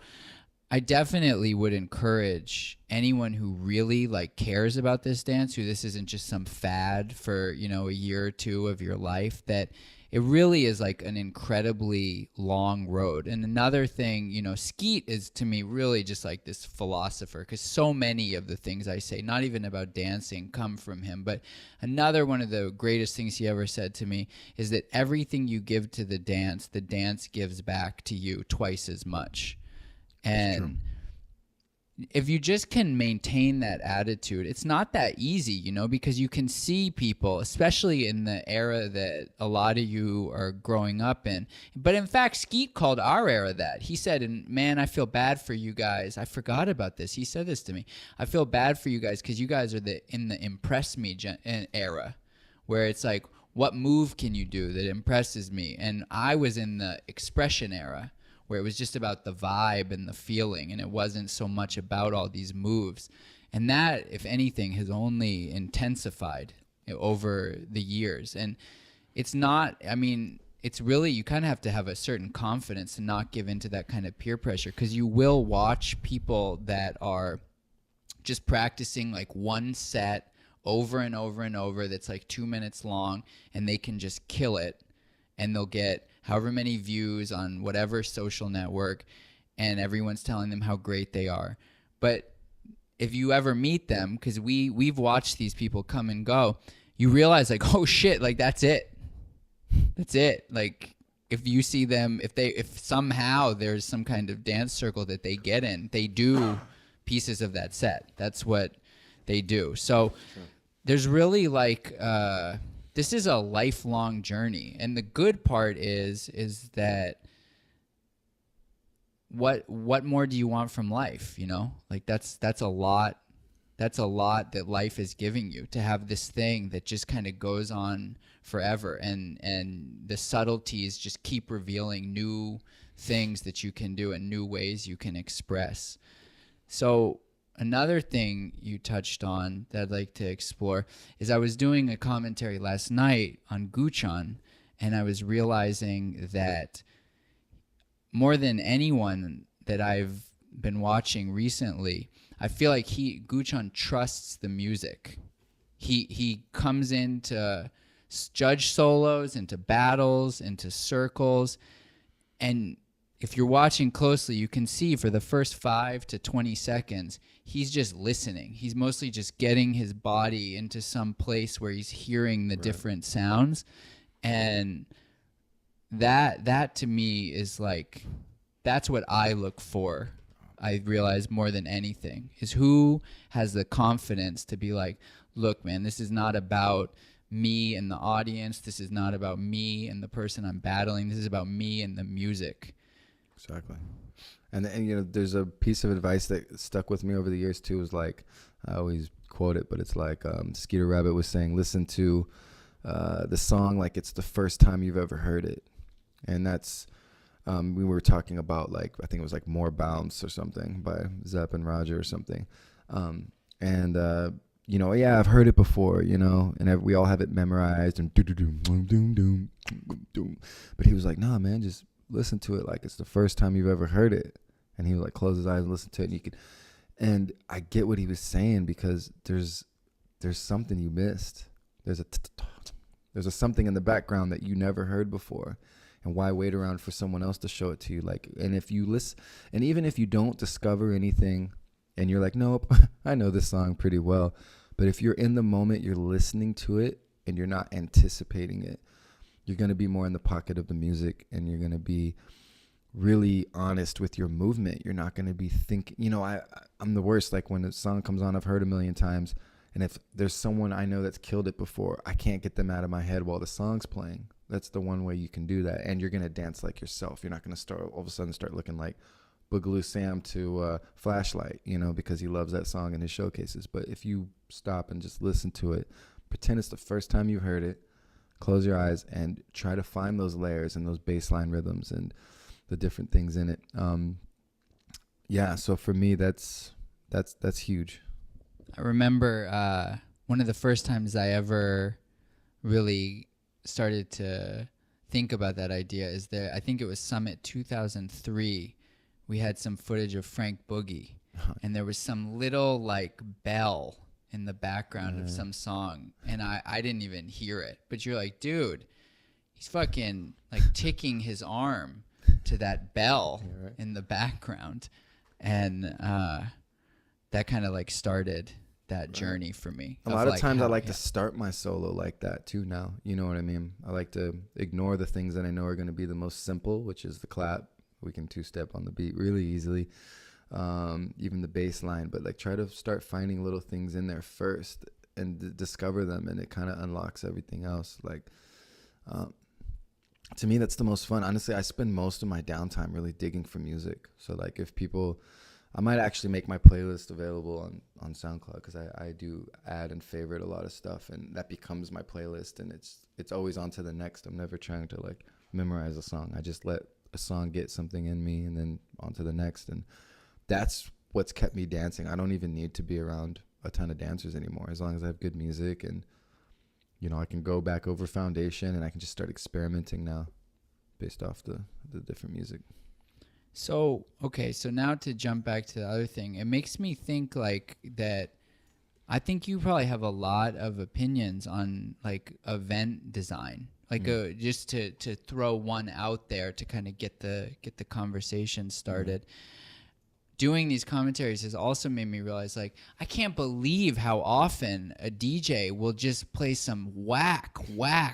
I definitely would encourage anyone who really like cares about this dance, who this isn't just some fad for, a year or two of your life, that it really is like an incredibly long road. And another thing, Skeet is to me really just like this philosopher, because so many of the things I say, not even about dancing, come from him. But another one of the greatest things he ever said to me is that everything you give to the dance gives back to you twice as much. And if you just can maintain that attitude, it's not that easy, because you can see people, especially in the era that a lot of you are growing up in. But in fact, Skeet called our era that. He said, and man, I feel bad for you guys. I forgot about this. He said this to me. I feel bad for you guys because you guys are in the impress me era, where it's like, what move can you do that impresses me? And I was in the expression era, where it was just about the vibe and the feeling, and it wasn't so much about all these moves. And that, if anything, has only intensified over the years. And it's not, it's really, you kind of have to have a certain confidence to not give into that kind of peer pressure, because you will watch people that are just practicing like one set over and over and over that's like 2 minutes long, and they can just kill it, and they'll get however many views on whatever social network, and everyone's telling them how great they are. But if you ever meet them, because we've watched these people come and go, you realize like, oh shit, like that's it. Like if you see them, if somehow there's some kind of dance circle that they get in, they do pieces of that set. That's what they do. So there's really like, this is a lifelong journey. And the good part is that what more do you want from life? Like that's a lot that life is giving you, to have this thing that just kind of goes on forever. And the subtleties just keep revealing new things that you can do and new ways you can express. So another thing you touched on that I'd like to explore is I was doing a commentary last night on Guchan, and I was realizing that more than anyone that I've been watching recently, I feel like Guchan trusts the music. He comes into judge solos, into battles, into circles, and if you're watching closely, you can see for the first 5 to 20 seconds, he's just listening. He's mostly just getting his body into some place where he's hearing the different sounds. And that to me is like, that's what I look for. I realize more than anything is who has the confidence to be like, look, man, this is not about me and the audience. This is not about me and the person I'm battling. This is about me and the music. Exactly. And you know, there's a piece of advice that stuck with me over the years too. Is like, I always quote it, but it's like Skeeter Rabbit was saying, listen to the song like it's the first time you've ever heard it. And that's we were talking about, like, I think it was like More Bounce or something by Zepp and Roger or something. You know, yeah, I've heard it before, you know, and we all have it memorized and doom. But he was like, nah, man, just listen to it like it's the first time you've ever heard it. And he would like close his eyes and listen to it, and you could, and I get what he was saying, because there's something you missed. There's a something in the background that you never heard before. And why wait around for someone else to show it to you? Like, and if you listen, and even if you don't discover anything and you're like, nope, I know this song pretty well. But if you're in the moment, you're listening to it and you're not anticipating it, you're going to be more in the pocket of the music, and you're going to be really honest with your movement. You're not going to be thinking, you know, I'm the worst. Like when a song comes on, I've heard a million times. And if there's someone I know that's killed it before, I can't get them out of my head while the song's playing. That's the one way you can do that. And you're going to dance like yourself. You're not going to start all of a sudden start looking like Boogaloo Sam to Flashlight, you know, because he loves that song in his showcases. But if you stop and just listen to it, pretend it's the first time you heard it, close your eyes and try to find those layers and those bass line rhythms and the different things in it. Yeah, so for me, that's huge. I remember one of the first times I ever really started to think about that idea is there. I think it was Summit 2003. We had some footage of Frank Boogie, and there was some little like bell in the background of some song, and I didn't even hear it. But you're like, dude, he's fucking like ticking his arm to that bell in the background, and that kind of like started that journey for me. A lot of times I like to start my solo like that too now. You know what I mean? I like to ignore the things that I know are going to be the most simple, which is the clap. We can two-step on the beat really easily, even the bass line. But like try to start finding little things in there first and discover them, and it kind of unlocks everything else. Like to me, that's the most fun. Honestly, I spend most of my downtime really digging for music. So like if people... I might actually make my playlist available on SoundCloud, because I do add and favorite a lot of stuff, and that becomes my playlist, and it's always on to the next. I'm never trying to like memorize a song. I just let a song get something in me and then on to the next, and that's what's kept me dancing. I don't even need to be around a ton of dancers anymore, as long as I have good music, and you know, I can go back over foundation and I can just start experimenting now based off the different music. So, okay, so now to jump back to the other thing, it makes me think like that. I think you probably have a lot of opinions on like event design, like just to throw one out there to kind of get the conversation started. Doing these commentaries has also made me realize, like, I can't believe how often a DJ will just play some whack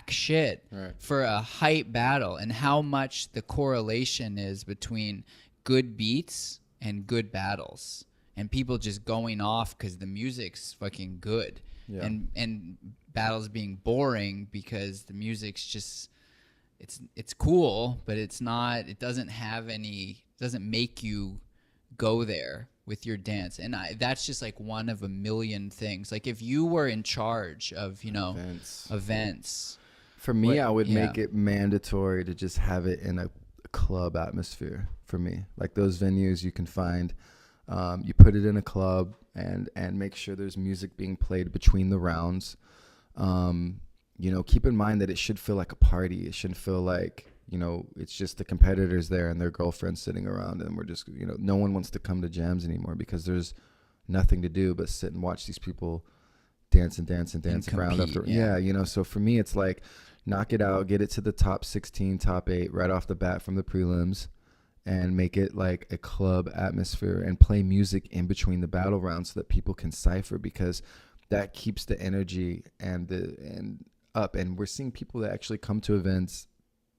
shit for a hype battle, and how much the correlation is between good beats and good battles, and people just going off because the music's fucking good, and battles being boring because the music's just it's cool, but it's not. It doesn't make you go there with your dance. And that's just like one of a million things. Like if you were in charge of, you know, events. For me, I would make it mandatory to just have it in a club atmosphere for me. Like those venues you can find, you put it in a club and make sure there's music being played between the rounds. You know, keep in mind that it should feel like a party. It shouldn't feel like, you know, it's just the competitors there and their girlfriends sitting around, and we're just, you know, no one wants to come to jams anymore because there's nothing to do but sit and watch these people dance and round after. Yeah, you know, so for me, it's like knock it out, get it to the top 16, top 8 right off the bat from the prelims, and make it like a club atmosphere and play music in between the battle rounds so that people can cipher, because that keeps the energy and up. And we're seeing people that actually come to events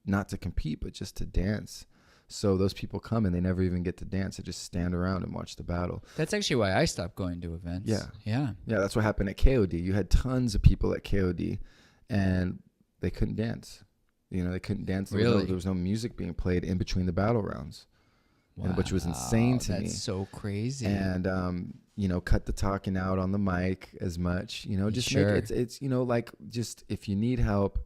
not to compete, but just to dance. So those people come and they never even get to dance. They just stand around and watch the battle. That's actually why I stopped going to events. Yeah, that's what happened at KOD. You had tons of people at KOD and they couldn't dance. You know, they couldn't dance. Really? There was no music being played in between the battle rounds. which was insane to me. That's so crazy. And cut the talking out on the mic as much, just Sure. make it's like, just if you need help,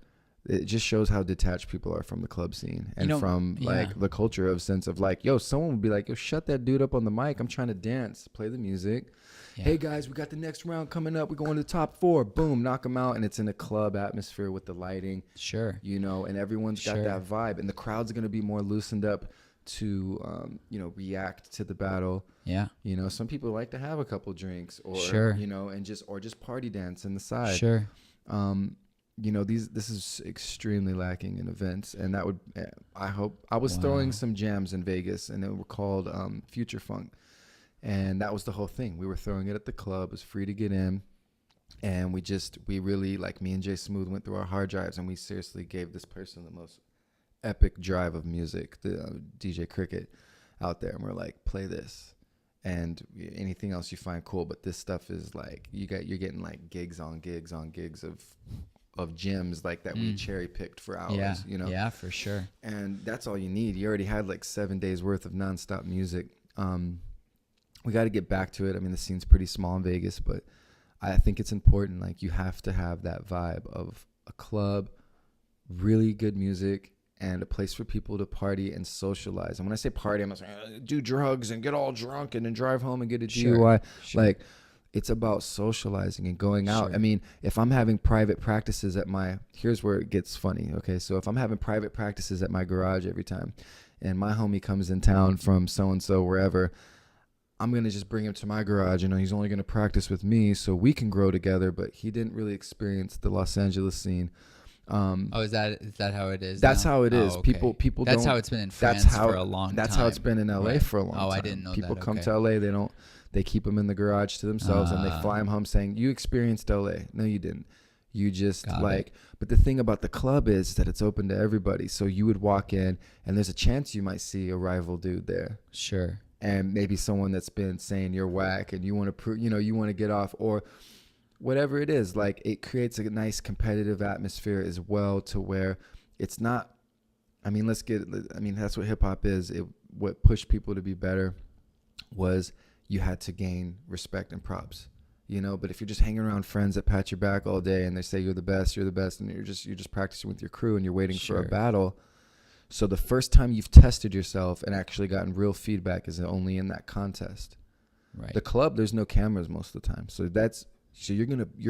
it just shows how detached people are from the club scene and from like the culture of sense of like, yo, someone would be like, yo, shut that dude up on the mic. I'm trying to dance, play the music. Yeah. Hey guys, we got the next round coming up. We're going to the top 4. Boom, knock them out. And it's in a club atmosphere with the lighting. Sure. And everyone's got that vibe. And the crowd's going to be more loosened up to, react to the battle. Yeah. Some people like to have a couple drinks or, and just party dance in the side. Sure. This is extremely lacking in events. And that would, I was throwing some jams in Vegas and they were called Future Funk. And that was the whole thing. We were throwing it at the club. It was free to get in. And we really, like me and Jay Smooth went through our hard drives and we seriously gave this person the most epic drive of music, the DJ Cricket out there. And we're like, play this. And anything else you find cool. But this stuff is like, you're getting like gigs on gigs on gigs of gems like that we cherry picked for hours, Yeah, for sure. And that's all you need. You already had like 7 days worth of nonstop music. We got to get back to it. I mean, the scene's pretty small in Vegas, but I think it's important. Like, you have to have that vibe of a club, really good music, and a place for people to party and socialize. And when I say party, I'm not saying do drugs and get all drunk and then drive home and get a DUI. Sure. Like, it's about socializing and going out. Sure. I mean, if I'm having private practices here's where it gets funny. Okay, so if I'm having private practices at my garage every time, and my homie comes in town from so-and-so wherever, I'm going to just bring him to my garage. He's only going to practice with me so we can grow together, but he didn't really experience the Los Angeles scene. Is that how it is? That's now? how it is. Okay. People That's how it's been in France for a long time. That's how it's been in LA for a long time. I didn't know people that. Come to LA, they keep them in the garage to themselves and they fly them home saying, you experienced LA. No, you didn't. You just but the thing about the club is that it's open to everybody. So you would walk in and there's a chance you might see a rival dude there. Sure. And maybe someone that's been saying you're whack and you want to you want to get off, or whatever it is. Like, it creates a nice competitive atmosphere as well, to where it's not, that's what hip hop is. What pushed people to be better was you had to gain respect and props, but if you're just hanging around friends that pat your back all day and they say you're the best, and you're just practicing with your crew and you're waiting for a battle. So the first time you've tested yourself and actually gotten real feedback is only in that contest. Right. The club, there's no cameras most of the time. So you're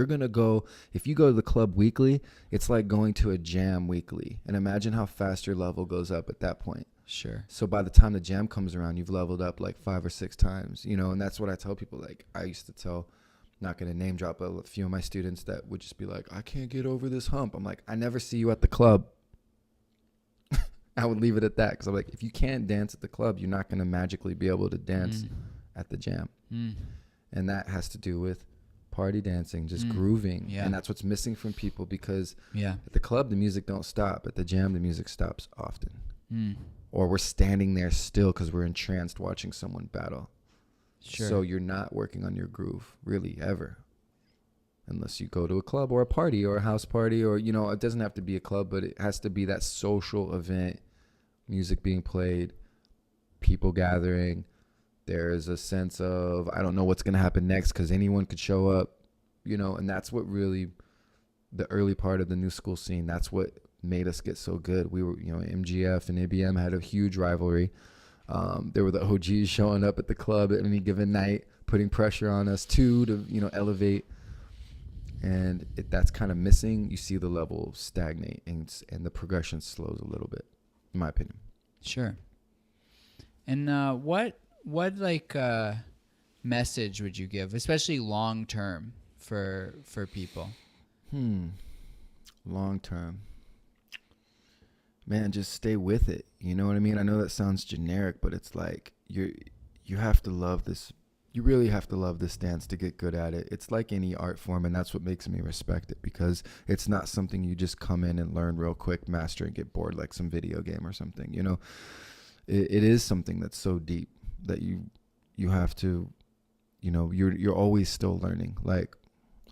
gonna go, if you go to the club weekly, it's like going to a jam weekly. And imagine how fast your level goes up at that point. Sure. So by the time the jam comes around, you've leveled up like 5 or 6 times, and that's what I tell people. Like, I used to tell, not gonna name drop, but a few of my students that would just be like, I can't get over this hump. I'm like, I never see you at the club. I would leave it at that, because I'm like, if you can't dance at the club, you're not going to magically be able to dance at the jam. And that has to do with party dancing, just grooving. Yeah. And that's what's missing from people, because at the club, the music don't stop. At the jam, the music stops often. Or we're standing there still because we're entranced watching someone battle. Sure. So you're not working on your groove, really, ever. Unless you go to a club or a party or a house party, or, it doesn't have to be a club, but it has to be that social event, music being played, people gathering. There's a sense of, I don't know what's going to happen next, because anyone could show up, and that's what really, the early part of the new school scene, that's what made us get so good. We were, MGF and ABM had a huge rivalry. There were the OGs showing up at the club at any given night, putting pressure on us too, to, elevate. And that's kind of missing. You see the level stagnate, and the progression slows a little bit, in my opinion. Sure. And what message would you give, especially long term, for people? Long term. Man, just stay with it. You know what I mean? I know that sounds generic, but it's like you have to love this. You really have to love this dance to get good at it. It's like any art form, and that's what makes me respect it, because it's not something you just come in and learn real quick, master, and get bored like some video game or something. It is something that's so deep that you have to, you're always still learning. Like,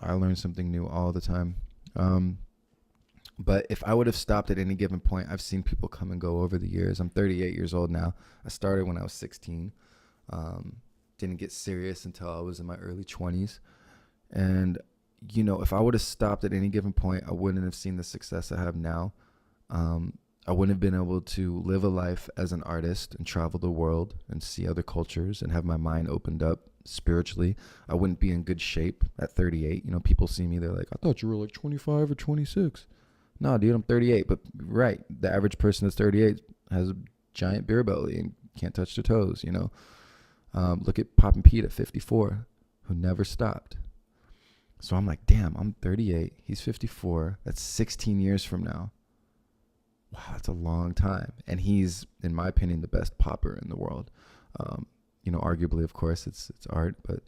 I learn something new all the time. But if I would have stopped at any given point, I've seen people come and go over the years. I'm 38 years old now. I started when I was 16. Didn't get serious until I was in my early 20s. And, you know, if I would have stopped at any given point, I wouldn't have seen the success I have now. I wouldn't have been able to live a life as an artist and travel the world and see other cultures and have my mind opened up spiritually. I wouldn't be in good shape at 38. You know, people see me, they're like, I thought you were like 25 or 26. No, dude, I'm 38. But right, the average person that's 38 has a giant beer belly and can't touch their toes, you know. Look at Poppin' Pete at 54, who never stopped. So I'm like, damn, I'm 38. He's 54. That's 16 years from now. Wow, that's a long time. And he's, in my opinion, the best popper in the world. You know, arguably, of course, it's art, but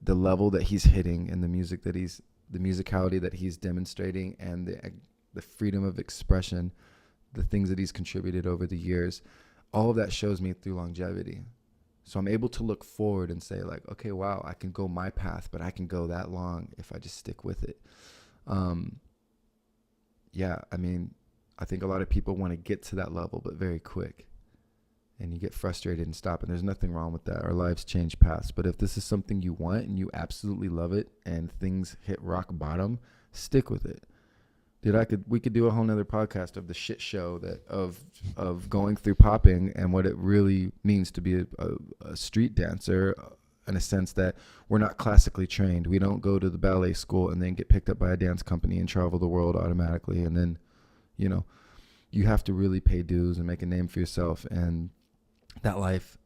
the level that he's hitting and the musicality that he's demonstrating, and the freedom of expression, the things that he's contributed over the years, all of that shows me through longevity. So I'm able to look forward and say, like, okay, wow, I can go my path, but I can go that long if I just stick with it. Yeah, I mean, I think a lot of people want to get to that level, but very quick. And you get frustrated and stop. And there's nothing wrong with that. Our lives change paths. But if this is something you want and you absolutely love it and things hit rock bottom, stick with it. Dude, we could do a whole nother podcast of the shit show of going through popping and what it really means to be a street dancer, in a sense that we're not classically trained. We don't go to the ballet school and then get picked up by a dance company and travel the world automatically. And then, you know, you have to really pay dues and make a name for yourself. And that life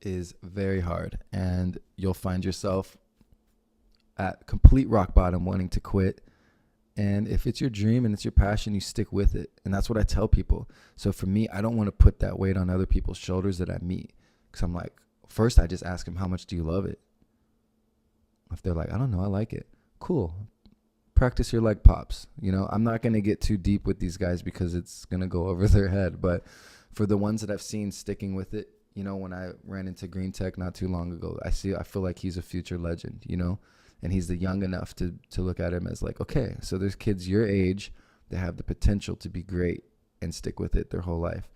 is very hard. And you'll find yourself at complete rock bottom wanting to quit. And if it's your dream and it's your passion, you stick with it. And that's what I tell people. So for me, I don't want to put that weight on other people's shoulders that I meet. Because I'm like, first I just ask them, how much do you love it? If they're like, I don't know, I like it. Cool. Practice your leg pops. You know, I'm not going to get too deep with these guys because it's going to go over their head. But for the ones that I've seen sticking with it, you know, when I ran into Green Tech not too long ago, I feel like he's a future legend, you know. And he's young enough to look at him as like, okay, so there's kids your age that have the potential to be great and stick with it their whole life.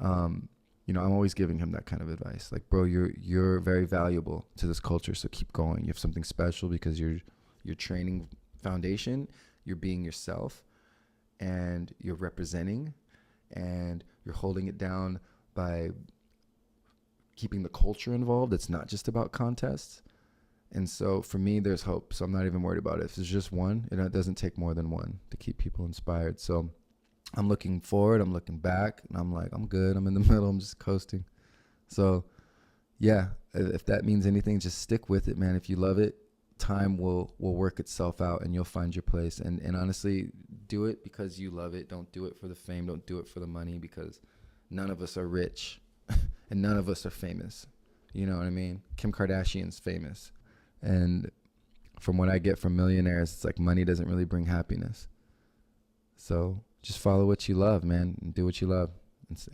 You know, I'm always giving him that kind of advice. Like, bro, you're very valuable to this culture, so keep going. You have something special because you're training foundation, you're being yourself, and you're representing, and you're holding it down by keeping the culture involved. It's not just about contests. And so for me, there's hope. So I'm not even worried about it. If there's just one, it doesn't take more than one to keep people inspired. So I'm looking forward, I'm looking back, and I'm like, I'm good. I'm in the middle. I'm just coasting. So yeah, if that means anything, just stick with it, man. If you love it, time will work itself out and you'll find your place. And honestly, do it because you love it. Don't do it for the fame. Don't do it for the money, because none of us are rich and none of us are famous. You know what I mean? Kim Kardashian's famous. And from what I get from millionaires, it's like money doesn't really bring happiness. So just follow what you love, man, and do what you love,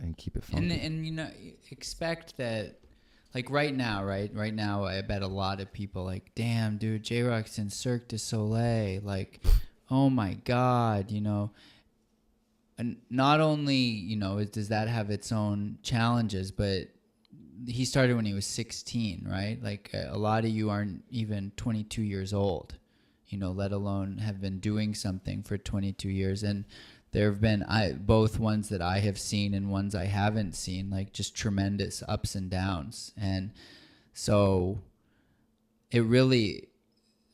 and keep it funky. And you know, expect that, like right now, I bet a lot of people like, damn, dude, JRock's in Cirque du Soleil. Like, oh my God, you know. And not only, you know, does that have its own challenges, but he started when he was 16, right? Like a lot of you aren't even 22 years old, you know, let alone have been doing something for 22 years. And there have been both ones that I have seen and ones I haven't seen, like just tremendous ups and downs. And so it really,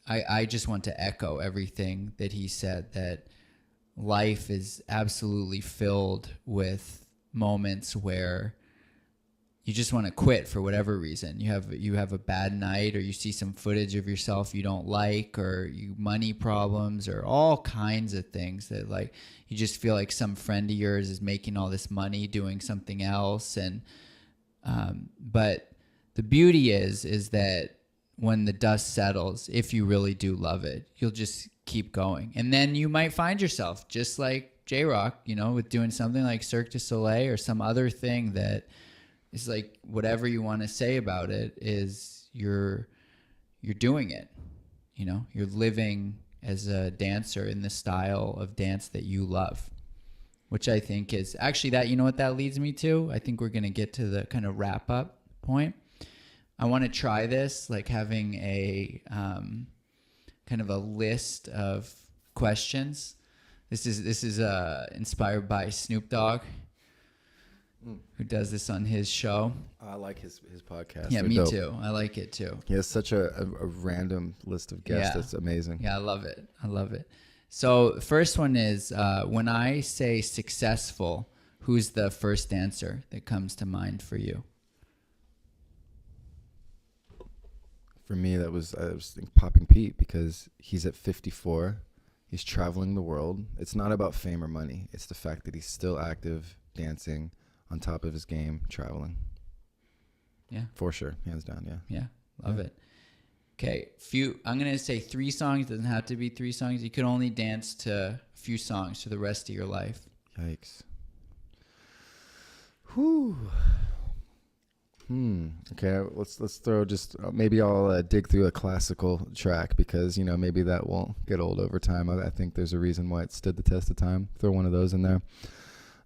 I just want to echo everything that he said, that life is absolutely filled with moments where you just want to quit for whatever reason. You have a bad night, or you see some footage of yourself you don't like, or you money problems, or all kinds of things that, like, you just feel like some friend of yours is making all this money doing something else. And but the beauty is that when the dust settles, if you really do love it, you'll just keep going. And then you might find yourself just like JRock, you know, with doing something like Cirque du Soleil or some other thing that it's like, whatever you want to say about it is you're doing it, you know, you're living as a dancer in the style of dance that you love, which I think is actually that, you know what that leads me to? I think we're going to get to the kind of wrap up point. I want to try this, like having a kind of a list of questions. This is inspired by Snoop Dogg, who does this on his show. I like his podcast. Yeah, They're me dope. too. I like it too. He has such a random list of guests. Yeah. That's amazing. Yeah, I love it. I love it. So the first one is when I say successful, who's the first answer that comes to mind for you? For me, I was thinking Popping Pete, because he's at 54. He's traveling the world. It's not about fame or money. It's the fact that he's still active, dancing, on top of his game, traveling. Yeah. For sure. Hands down, yeah. Yeah, love it. Okay, I'm going to say 3 songs. It doesn't have to be 3 songs. You could only dance to a few songs for the rest of your life. Yikes. Whew. Okay, let's throw just maybe I'll dig through a classical track, because maybe that won't get old over time. I think there's a reason why it stood the test of time. Throw one of those in there.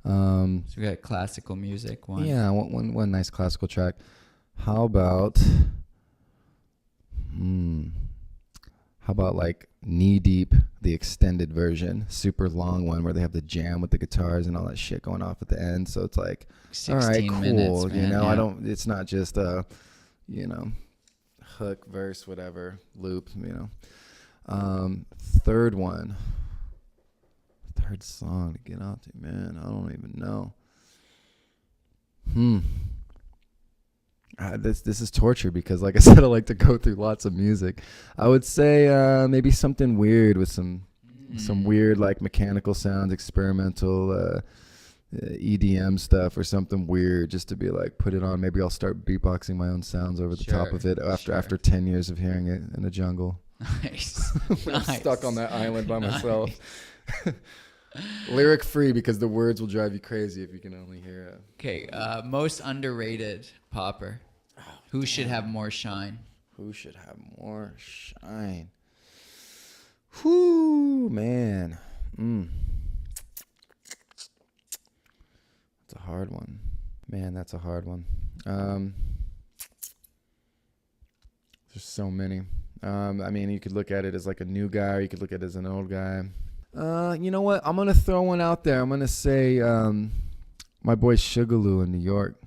So we got classical music. One. Yeah, I want one nice classical track. How about like Knee Deep, the extended version, super long one where they have the jam with the guitars and all that shit going off at the end. So it's like, 16 all right, cool. minutes, man. Yeah. It's not just hook, verse, whatever, loop, Third song to get out to, man. I don't even know. This is torture, because like I said, I like to go through lots of music. I would say maybe something weird with some weird like mechanical sounds, experimental EDM stuff, or something weird, just to be like, put it on. Maybe I'll start beatboxing my own sounds over the top of it after 10 years of hearing it in the jungle. Nice. I'm stuck on that island by myself. Lyric free, because the words will drive you crazy if you can only hear it. Okay, most underrated popper. Who should have more shine? Who should have more shine? Whoo, man. That's a hard one. Man, that's a hard one. There's so many. I mean, you could look at it as like a new guy, or you could look at it as an old guy. You know what? I'm going to throw one out there. I'm going to say my boy Sugarloo in New York.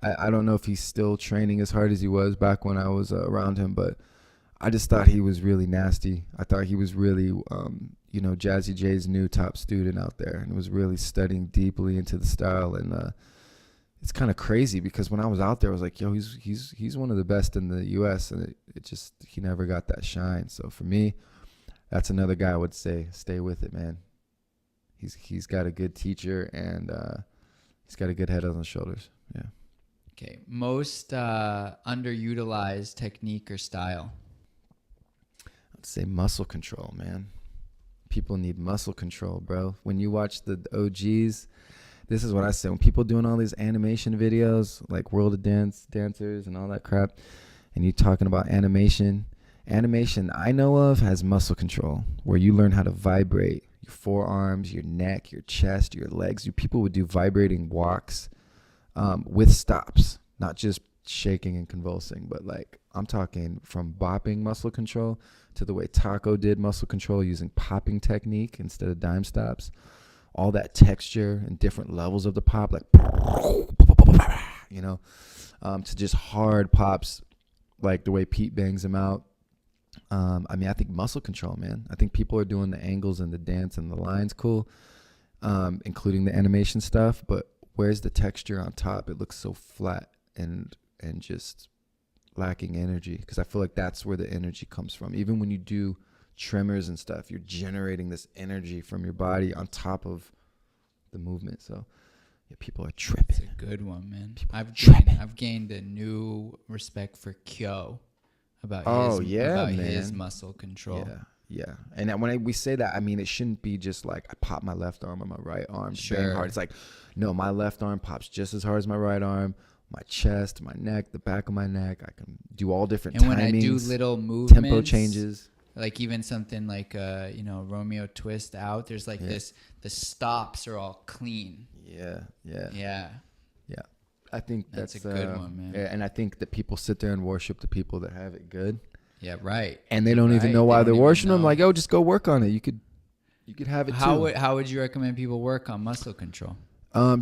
I don't know if he's still training as hard as he was back when I was around him, but I just thought he was really nasty. I thought he was really, Jazzy J's new top student out there, and was really studying deeply into the style. And it's kind of crazy, because when I was out there, I was like, yo, he's one of the best in the U.S., and he never got that shine. So for me, that's another guy I would say, stay with it, man. He's got a good teacher, and he's got a good head on his shoulders. Yeah. Okay. Most underutilized technique or style? I'd say muscle control, man. People need muscle control, bro. When you watch the OGs, this is what I say. When people doing all these animation videos, like World of Dancers and all that crap, and you talking about animation I know of has muscle control, where you learn how to vibrate your forearms, your neck, your chest, your legs. People would do vibrating walks with stops, not just shaking and convulsing, but like I'm talking from bopping muscle control to the way Taco did muscle control using popping technique instead of dime stops. All that texture and different levels of the pop, like, to just hard pops, like the way Pete bangs them out. I think muscle control, man. I think people are doing the angles and the dance and the lines cool, including the animation stuff. But where's the texture on top? It looks so flat and just lacking energy, because I feel like that's where the energy comes from. Even when you do tremors and stuff, you're generating this energy from your body on top of the movement. So yeah, people are tripping. It's a good one, man. I've gained a new respect for Kyo about his muscle control. Yeah. And when we say that, I mean, it shouldn't be just like I pop my left arm or my right arm bang hard. It's like, no, my left arm pops just as hard as my right arm, my chest, my neck, the back of my neck. I can do all different timings. And when I do little movements, tempo changes, Like even something like you know, Romeo Twist Out. There's like this. The stops are all clean. Yeah. I think that's a good one, man. Yeah, and I think that people sit there and worship the people that have it good. Yeah, right. And they don't even know why they're worshiping them. Like, oh, just go work on it. You could have it too. How would you recommend people work on muscle control?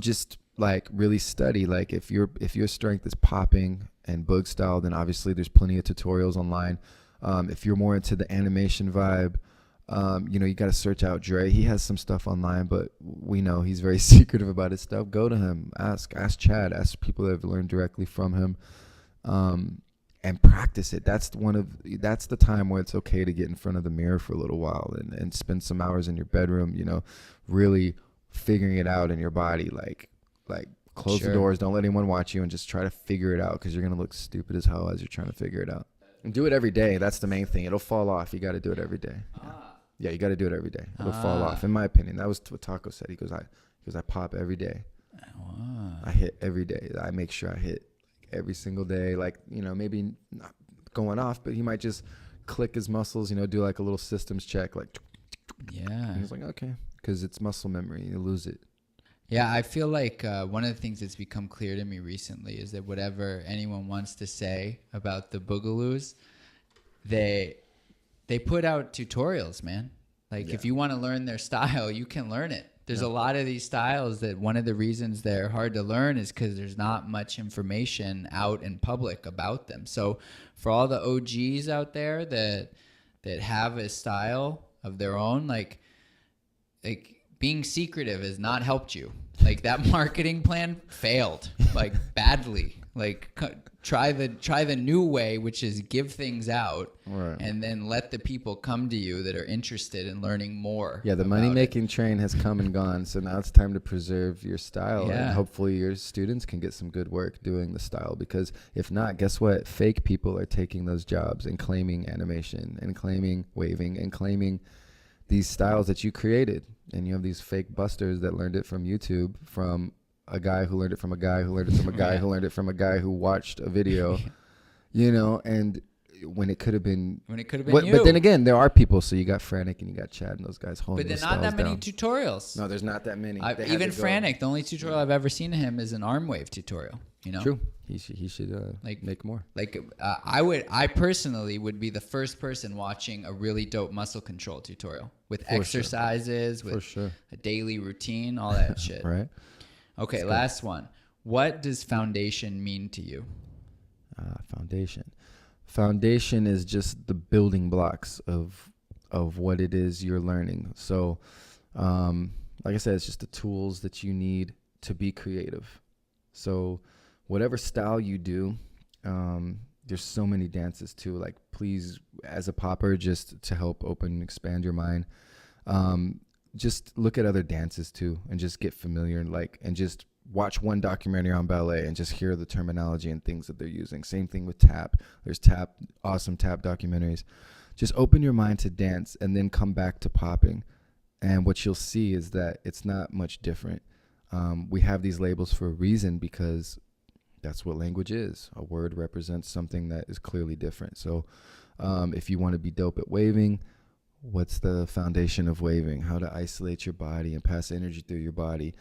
Just like really study. Like if your strength is popping and bug style, then obviously there's plenty of tutorials online. If you're more into the animation vibe, you know, you got to search out Dre. He has some stuff online, but we know he's very secretive about his stuff. Go to him, ask Chad, ask people that have learned directly from him, and practice it. That's the time where it's okay to get in front of the mirror for a little while and spend some hours in your bedroom, you know, really figuring it out in your body. Like close the doors, don't let anyone watch you, and just try to figure it out, because you're going to look stupid as hell as you're trying to figure it out. And do it every day. That's the main thing. It'll fall off. You got to do it every day. Yeah, you got to do it every day. It'll fall off. In my opinion, that was what Taco said. He goes, I pop every day. I hit every day. I make sure I hit every single day. Like, you know, maybe not going off, but he might just click his muscles, you know, do like a little systems check. Like, and he's like, okay, because it's muscle memory. You lose it. Yeah, I feel like one of the things that's become clear to me recently is that whatever anyone wants to say about the Boogaloos, they put out tutorials, man. Like if you want to learn their style, you can learn it. There's a lot of these styles that one of the reasons they're hard to learn is because there's not much information out in public about them. So for all the OGs out there that have a style of their own, like being secretive has not helped you. Like that marketing plan failed, like badly. Like try the new way, which is give things out, and then let the people come to you that are interested in learning more. Yeah, the money-making train has come and gone, so now it's time to preserve your style, and hopefully your students can get some good work doing the style, because if not, guess what? Fake people are taking those jobs and claiming animation and claiming waving and claiming these styles that you created. And you have these fake busters that learned it from YouTube, from a guy who learned it from a guy who learned it from a guy who learned it from a guy who watched a video, you know, and when it could have been you. But then again, there are people. So you got Frantic and you got Chad and those guys holding. But there's not that many tutorials. No, there's not that many. Even Frantic, the only tutorial I've ever seen of him is an arm wave tutorial. You know, true. He should make more. Like I personally would be the first person watching a really dope muscle control tutorial with exercises, with a daily routine, all that shit. Right. Okay, last one. What does foundation mean to you? Foundation is just the building blocks of what it is you're learning. So, like I said, it's just the tools that you need to be creative. So whatever style you do, there's so many dances too. Like, please, as a popper, just to help open and expand your mind, just look at other dances too, and just get familiar, and just watch one documentary on ballet and just hear the terminology and things that they're using. Same thing with tap. There's awesome tap documentaries. Just open your mind to dance and then come back to popping. And what you'll see is that it's not much different. We have these labels for a reason, because that's what language is. A word represents something that is clearly different. So if you want to be dope at waving, what's the foundation of waving? How to isolate your body and pass energy through your body.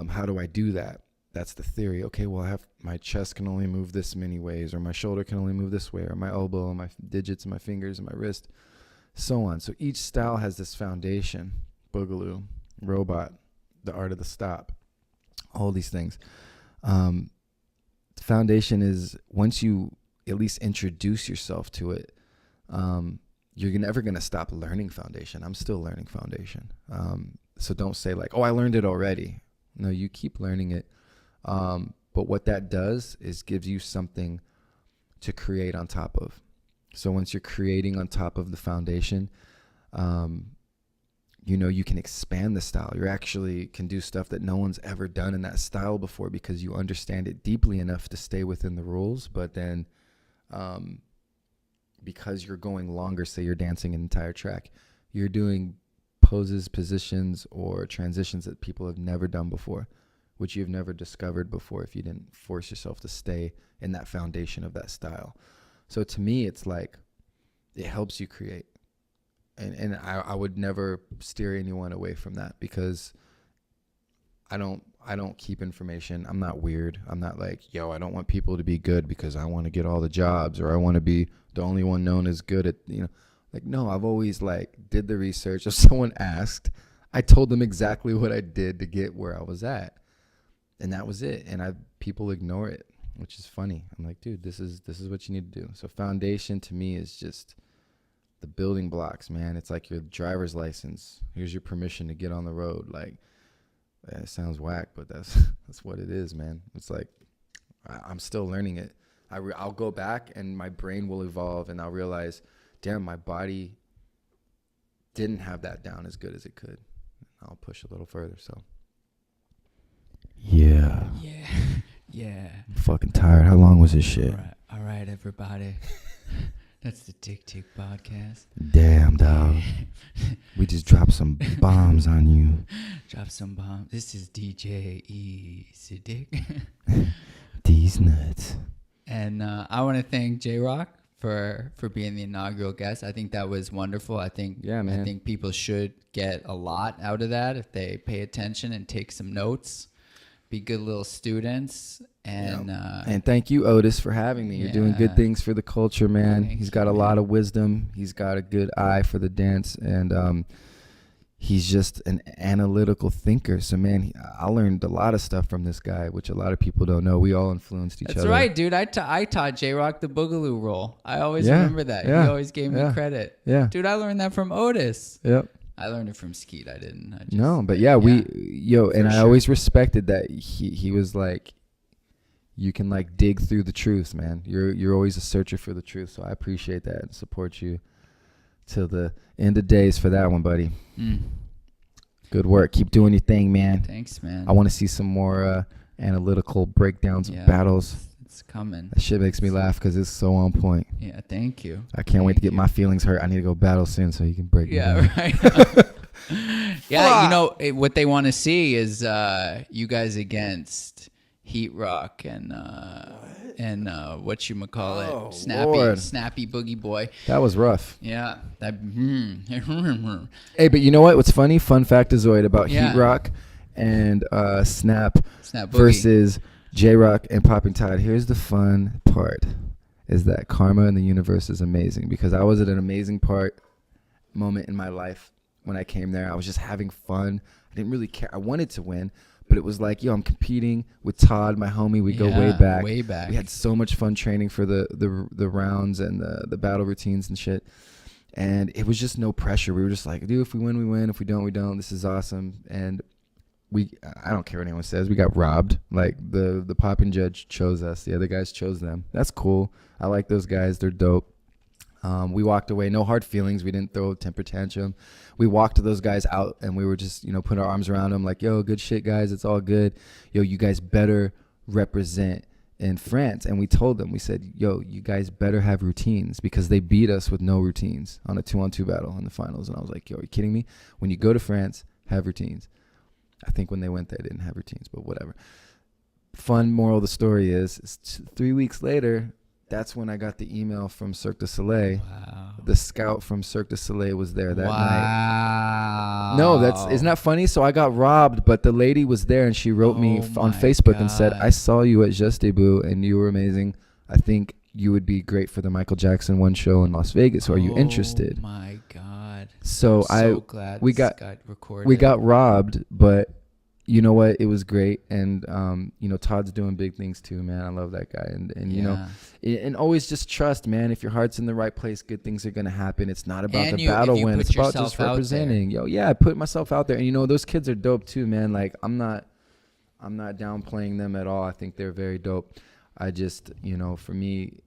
How do I do that? That's the theory. Okay, well, I have my chest can only move this many ways, or my shoulder can only move this way, or my elbow and my digits and my fingers and my wrist, so on. So each style has this foundation. Boogaloo, robot, the art of the stop, all these things. The foundation is, once you at least introduce yourself to it, you're never going to stop learning foundation. I'm still learning foundation. So don't say like, oh, I learned it already. No, you keep learning it. But what that does is gives you something to create on top of. So once you're creating on top of the foundation, you can expand the style. You actually can do stuff that no one's ever done in that style before, because you understand it deeply enough to stay within the rules. But then because you're going longer, say you're dancing an entire track, you're doing poses, positions, or transitions that people have never done before, which you've never discovered before if you didn't force yourself to stay in that foundation of that style. So to me, it's like, it helps you create. and I would never steer anyone away from that, because I don't keep information. I'm not weird. I'm not like, yo, I don't want people to be good because I want to get all the jobs, or I want to be the only one known as good at, like, no, I've always like did the research. If someone asked, I told them exactly what I did to get where I was at. And that was it. And people ignore it, which is funny. I'm like, dude, this is what you need to do. So foundation to me is just the building blocks, man. It's like your driver's license. Here's your permission to get on the road. Like, it sounds whack, but that's what it is, man. It's like, I'm still learning it. I'll go back and my brain will evolve, and I'll realize, damn, my body didn't have that down as good as it could. I'll push a little further. So yeah. I'm fucking tired. How long was this shit? All right, everybody. That's the TICTIC podcast. Damn, dog. We just dropped some bombs on you. Drop some bombs. This is DJ Siddiq. These nuts. And I want to thank JRock for being the inaugural guest. I think that was wonderful. I think people should get a lot out of that if they pay attention and take some notes. Be good little students. And thank you, Otis, for having me. You're doing good things for the culture, man. He's got a lot of wisdom. He's got a good eye for the dance, and he's just an analytical thinker. So, man, I learned a lot of stuff from this guy, which a lot of people don't know. We all influenced each other. That's right, dude. I taught JRock the Boogaloo roll. I always remember that. Yeah, he always gave me credit. Yeah. Dude, I learned that from Otis. Yep. I learned it from Skeet. I didn't. I always respected that he was like, you can like dig through the truth, man. You're always a searcher for the truth. So I appreciate that and support you till the end of days for that one, buddy. Good work. Keep doing your thing, man. Thanks, man. I want to see some more analytical breakdowns of battles. It's coming. That shit makes me laugh because it's so on point. Yeah, thank you. I can't wait to get my feelings hurt. I need to go battle soon so you can break me down. Right. What they want to see is you guys against JRock and whatchamacallit, Snappy Boogie Boy. That was rough. Yeah. Hey, but you know what? What's funny? Fun factozoid about JRock and Snap versus JRock and Popping Tide. Here's the fun part, is that karma in the universe is amazing, because I was at an amazing moment in my life when I came there. I was just having fun. I didn't really care. I wanted to win, but it was like, I'm competing with Todd, my homie. We go way back. Way back. We had so much fun training for the rounds and the battle routines and shit. And it was just no pressure. We were just like, dude, if we win, we win. If we don't, we don't. This is awesome. And I don't care what anyone says. We got robbed. Like the popping judge chose us. The other guys chose them. That's cool. I like those guys. They're dope. We walked away. No hard feelings. We didn't throw a temper tantrum. We walked those guys out and we were just, put our arms around them like, yo, good shit, guys. It's all good. Yo, you guys better represent in France. And we told them, we said, yo, you guys better have routines, because they beat us with no routines on a 2-on-2 battle in the finals. And I was like, yo, are you kidding me? When you go to France, have routines. I think when they went there, they didn't have routines, but whatever. Fun moral of the story is 3 weeks later, that's when I got the email from Cirque du Soleil. Wow. The scout from Cirque du Soleil was there that night. Wow. No, isn't that funny? So I got robbed, but the lady was there and she wrote me on Facebook and said, I saw you at Just Debut and you were amazing. I think you would be great for the Michael Jackson one show in Las Vegas. Are you interested? Oh my God. So I'm so glad we got recorded. We got robbed, but you know what? It was great. And, Todd's doing big things too, man. I love that guy. And always just trust, man. If your heart's in the right place, good things are going to happen. It's not about the battle win. It's about just representing. I put myself out there. And, those kids are dope too, man. Like, I'm not downplaying them at all. I think they're very dope. I just, for me,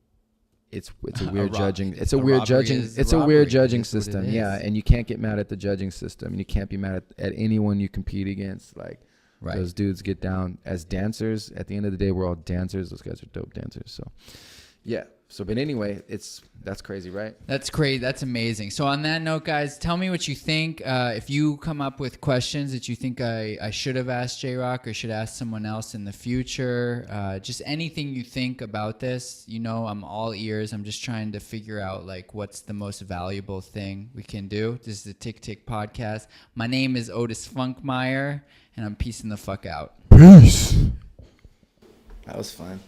it's a weird judging. It's a weird judging system. Yeah. And you can't get mad at the judging system. And you can't be mad at anyone you compete against. Like, those dudes get down as dancers. At the end of the day, we're all dancers. Those guys are dope dancers. So, Yeah. So, but anyway, that's crazy, right? That's great. That's amazing. So on that note, guys, tell me what you think. If you come up with questions that you think I should have asked JRock or should ask someone else in the future, just anything you think about this, I'm all ears. I'm just trying to figure out like what's the most valuable thing we can do. This is the Tick Tick Podcast. My name is Otis Funkmeyer, and I'm peacing the fuck out. Peace. That was fun.